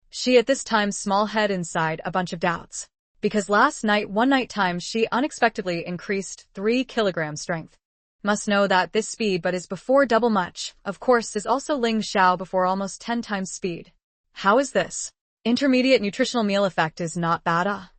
Speaker 1: She at this time small head inside a bunch of doubts. Because last night, one night time, she unexpectedly increased 3 kilograms strength. Must know that this speed but is before double much, of course, is also Ling Xiao before almost 10 times speed. How is this? Intermediate nutritional meal effect is not bad.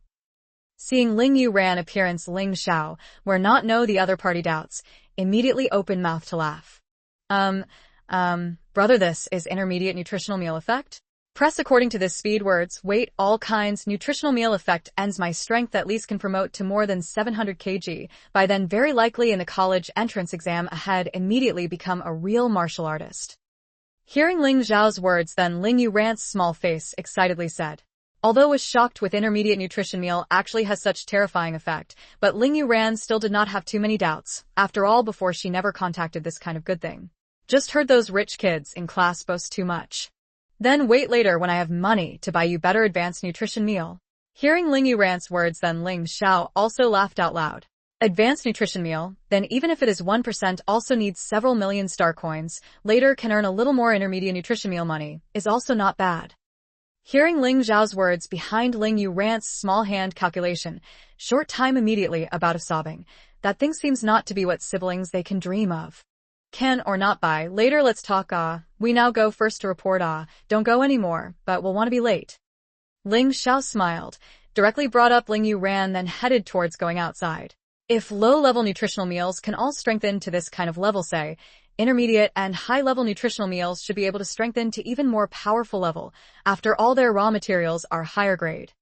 Speaker 1: Seeing Ling Yu ran appearance, Ling Xiao, where not know the other party doubts, immediately open mouth to laugh. Brother, this is intermediate nutritional meal effect? Press according to this speed words, weight, all kinds, nutritional meal effect ends my strength at least can promote to more than 700 kg, by then very likely in the college entrance exam ahead immediately become a real martial artist. Hearing Ling Zhao's words, then Ling Yu Rant's small face excitedly said. Although was shocked with intermediate nutrition meal actually has such terrifying effect, but Ling Yu Ran still did not have too many doubts. After all, before she never contacted this kind of good thing. Just heard those rich kids in class boast too much. Then wait later when I have money to buy you better advanced nutrition meal. Hearing Ling Yuran's words, then Ling Xiao also laughed out loud. Advanced nutrition meal, then even if it is 1% also needs several million star coins, later can earn a little more intermediate nutrition meal money, is also not bad. Hearing Ling Xiao's words behind Ling Yuran's small hand calculation, short time immediately about of sobbing. That thing seems not to be what siblings they can dream of. Can or not buy, later let's talk we now go first to report don't go anymore, but we'll want to be late. Ling Xiao smiled, directly brought up Ling Yuran then headed towards going outside. If low-level nutritional meals can all strengthen to this kind of level, say, intermediate and high-level nutritional meals should be able to strengthen to even more powerful level, after all their raw materials are higher grade.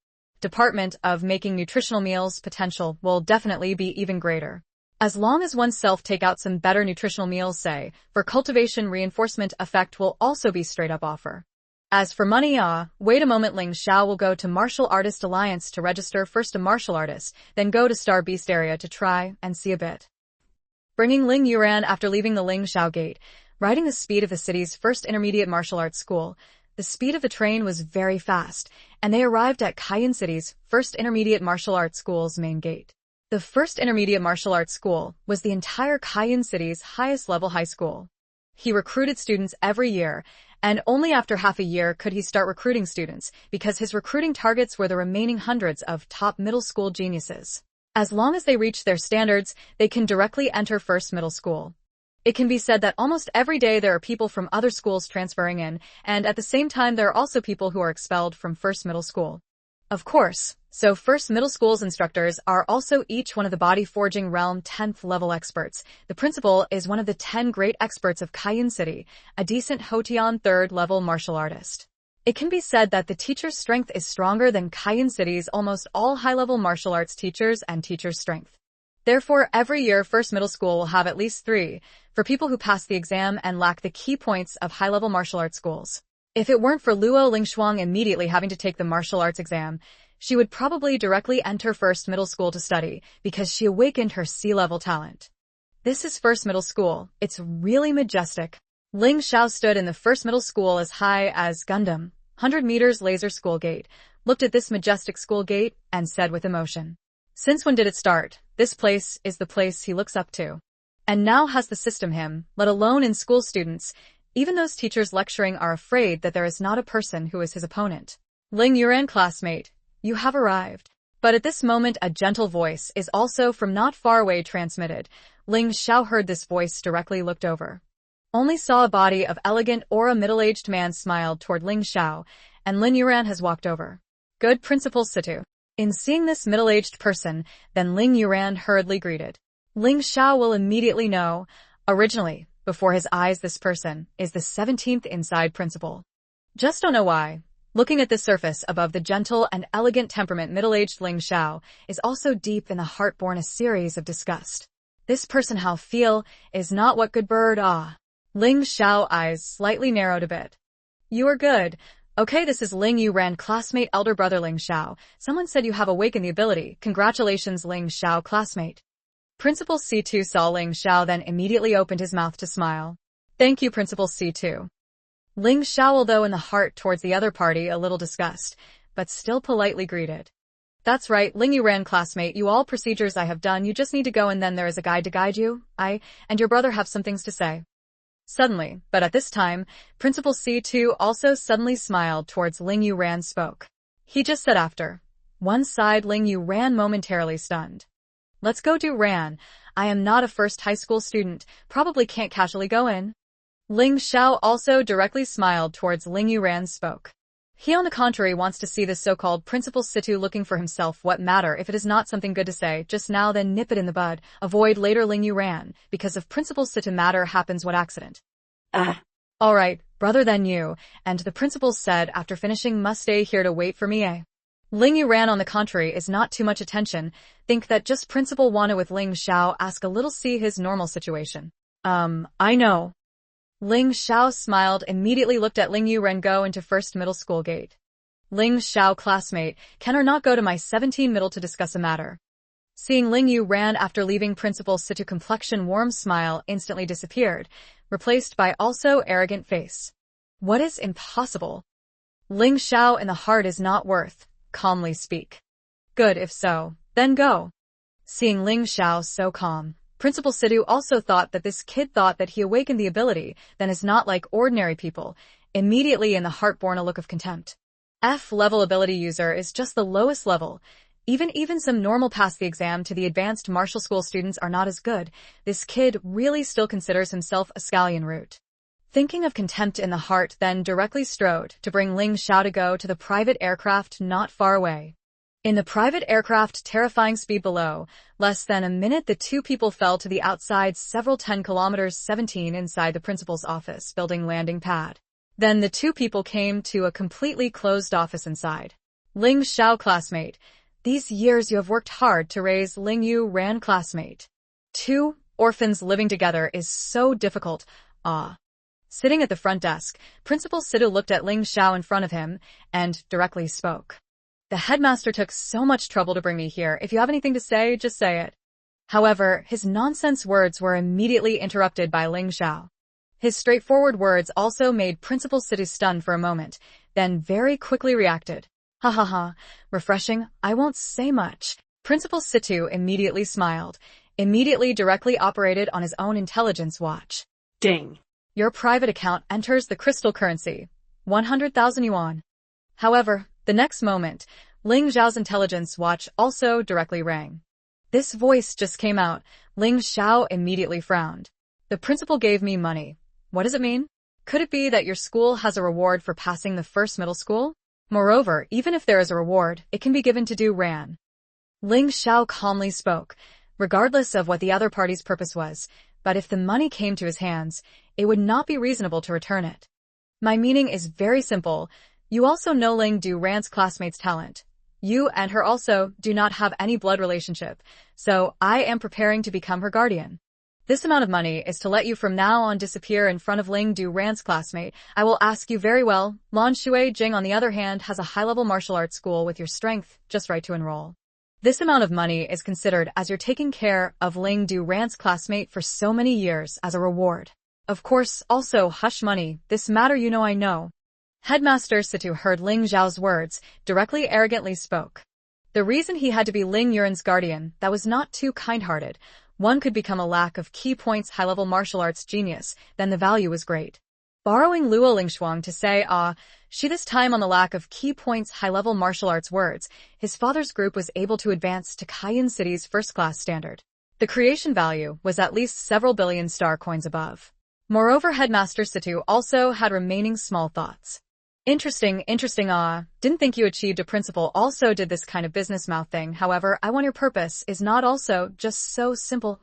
Speaker 1: Department of making nutritional meals potential will definitely be even greater. As long as oneself take out some better nutritional meals, say, for cultivation reinforcement effect will also be straight up offer. As for money, wait a moment, Ling Xiao will go to Martial Artist Alliance to register first a martial artist, then go to Star Beast area to try and see a bit. Bringing Ling Yuran after leaving the Ling Xiao gate, riding the speed of the city's first intermediate martial arts school, the speed of the train was very fast, and they arrived at Cayenne City's first intermediate martial arts school's main gate. The first intermediate martial arts school was the entire Cayenne City's highest level high school. He recruited students every year, and only after half a year could he start recruiting students, because his recruiting targets were the remaining hundreds of top middle school geniuses. As long as they reach their standards, they can directly enter first middle school. It can be said that almost every day there are people from other schools transferring in, and at the same time there are also people who are expelled from first middle school. Of course, so first middle school's instructors are also each one of the body forging realm 10th level experts. The principal is one of the 10 great experts of Cayenne City, a decent Hotian 3rd level martial artist. It can be said that the teacher's strength is stronger than Cayenne City's almost all high-level martial arts teachers and teachers' strength. Therefore, every year first middle school will have at least 3, for people who pass the exam and lack the key points of high-level martial arts schools. If it weren't for Luo Lingshuang immediately having to take the martial arts exam, she would probably directly enter first middle school to study, because she awakened her C-level talent. This is first middle school. It's really majestic. Ling Xiao stood in the first middle school as high as Gundam, 100 meters laser school gate, looked at this majestic school gate, and said with emotion, "Since when did it start? This place is the place he looks up to. And now has the system him, let alone in school students. Even those teachers lecturing are afraid that there is not a person who is his opponent. Ling Yuran, classmate, you have arrived." But at this moment a gentle voice is also from not far away transmitted. Ling Xiao heard this voice, directly looked over. Only saw a body of elegant or a middle-aged man smiled toward Ling Xiao, and Ling Yuran has walked over. Good Principal Situ. In seeing this middle-aged person, then Ling Yuran hurriedly greeted. Ling Xiao will immediately know, originally, before his eyes this person is the 17th inside principal. Just don't know why. Looking at the surface above the gentle and elegant temperament middle-aged Ling Xiao is also deep in the heart born a series of disgust. This person how feel is not what good bird Ling Xiao eyes slightly narrowed a bit. You are good. Okay, this is Ling Yuran, classmate, elder brother Ling Xiao. Someone said you have awakened the ability. Congratulations, Ling Xiao, classmate. Principal C2 saw Ling Xiao, then immediately opened his mouth to smile. Thank you, Principal C2. Ling Xiao, although in the heart towards the other party a little disgust, but still politely greeted. That's right, Ling Yuran, classmate, you all procedures I have done, you just need to go and then there is a guide to guide you. I and your brother have some things to say. Suddenly, but at this time, Principal C2 also suddenly smiled towards Ling Yuran spoke. He just said after. One side Ling Yuran momentarily stunned. Let's go do Ran. I am not a first high school student, probably can't casually go in. Ling Xiao also directly smiled towards Ling Yuran spoke. He on the contrary wants to see this so-called Principal Situ looking for himself. What matter if it is not something good to say just now, then nip it in the bud, avoid later Ling Yuran, because if Principal Situ matter happens what accident. Alright, brother then you, and the principal said after finishing must stay here to wait for me Ling Yuran on the contrary is not too much attention, think that just principal wanna with Ling Xiao ask a little see his normal situation. I know. Ling Xiao smiled, immediately looked at Ling Yuran go into first middle school gate. Ling Xiao, classmate, can or not go to my 17 middle to discuss a matter. Seeing Ling Yuran after leaving Principal Situ, complexion warm smile instantly disappeared, replaced by also arrogant face. What is impossible? Ling Xiao in the heart is not worth, calmly speak. Good, if so, then go. Seeing Ling Xiao so calm, Principal Sidhu also thought that this kid thought that he awakened the ability, then is not like ordinary people, immediately in the heart born a look of contempt. F-level ability user is just the lowest level. Even some normal pass the exam to the advanced martial school students are not as good. This kid really still considers himself a scallion root. Thinking of contempt in the heart then directly strode to bring Ling Xiao to go to the private aircraft not far away. In the private aircraft terrifying speed below, less than a minute the two people fell to the outside several 10 kilometers 17 inside the principal's office building landing pad. Then the two people came to a completely closed office inside. Ling Xiao classmate. These years you have worked hard to raise Ling Yu Ran classmate. Two orphans living together is so difficult. Sitting at the front desk, Principal Sidhu looked at Ling Xiao in front of him and directly spoke. The headmaster took so much trouble to bring me here. If you have anything to say, just say it. However, his nonsense words were immediately interrupted by Ling Xiao. His straightforward words also made Principal Sidhu stunned for a moment, then very quickly reacted. Ha ha ha, refreshing, I won't say much. Principal Sidhu immediately smiled, immediately directly operated on his own intelligence watch.
Speaker 2: Ding.
Speaker 1: Your private account enters the crystal currency, 100,000 yuan. However, the next moment, Ling Xiao's intelligence watch also directly rang. This voice just came out. Ling Xiao immediately frowned. The principal gave me money. What does it mean? Could it be that your school has a reward for passing the first middle school? Moreover, even if there is a reward, it can be given to do Ran. Ling Xiao calmly spoke, regardless of what the other party's purpose was, but if the money came to his hands, it would not be reasonable to return it. My meaning is very simple. You also know Ling Du Ran's classmate's talent. You and her also do not have any blood relationship, so I am preparing to become her guardian. This amount of money is to let you from now on disappear in front of Ling Du Ran's classmate. I will ask you very well. Lan Shui Jing, on the other hand, has a high-level martial arts school with your strength, just right to enroll. This amount of money is considered as you're taking care of Ling Du Ran's classmate for so many years as a reward. Of course, also hush money. This matter you know I know. Headmaster Sidhu heard Ling Xiao's words, directly arrogantly spoke. The reason he had to be Ling Yuren's guardian, that was not too kind-hearted. One could become a lack of key points high-level martial arts genius, then the value was great. Borrowing Luo Lingshuang to say, she this time on the lack of key points high-level martial arts words, his father's group was able to advance to Cayenne City's first-class standard. The creation value was at least several billion star coins above. Moreover, Headmaster Sidhu also had remaining small thoughts. Interesting, didn't think you achieved a principal also did this kind of business mouth thing. However, I want your purpose is not also just so simple.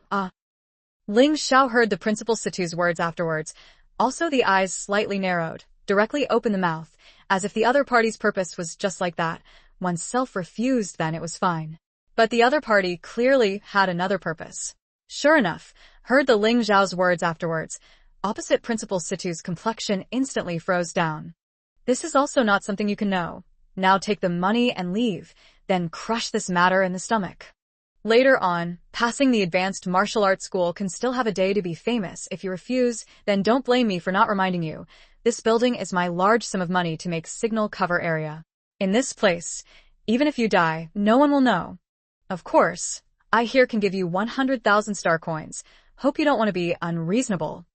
Speaker 1: Ling Xiao heard the Principal Sidhu's words afterwards. Also the eyes slightly narrowed, directly opened the mouth, as if the other party's purpose was just like that. Oneself refused, then it was fine. But the other party clearly had another purpose. Sure enough, heard the Ling Xiao's words afterwards. Opposite Principal Sidhu's complexion instantly froze down. This is also not something you can know. Now take the money and leave, then crush this matter in the stomach. Later on, passing the advanced martial arts school can still have a day to be famous. If you refuse, then don't blame me for not reminding you. This building is my large sum of money to make signal cover area. In this place, even if you die, no one will know. Of course, I here can give you 100,000 star coins. Hope you don't want to be unreasonable.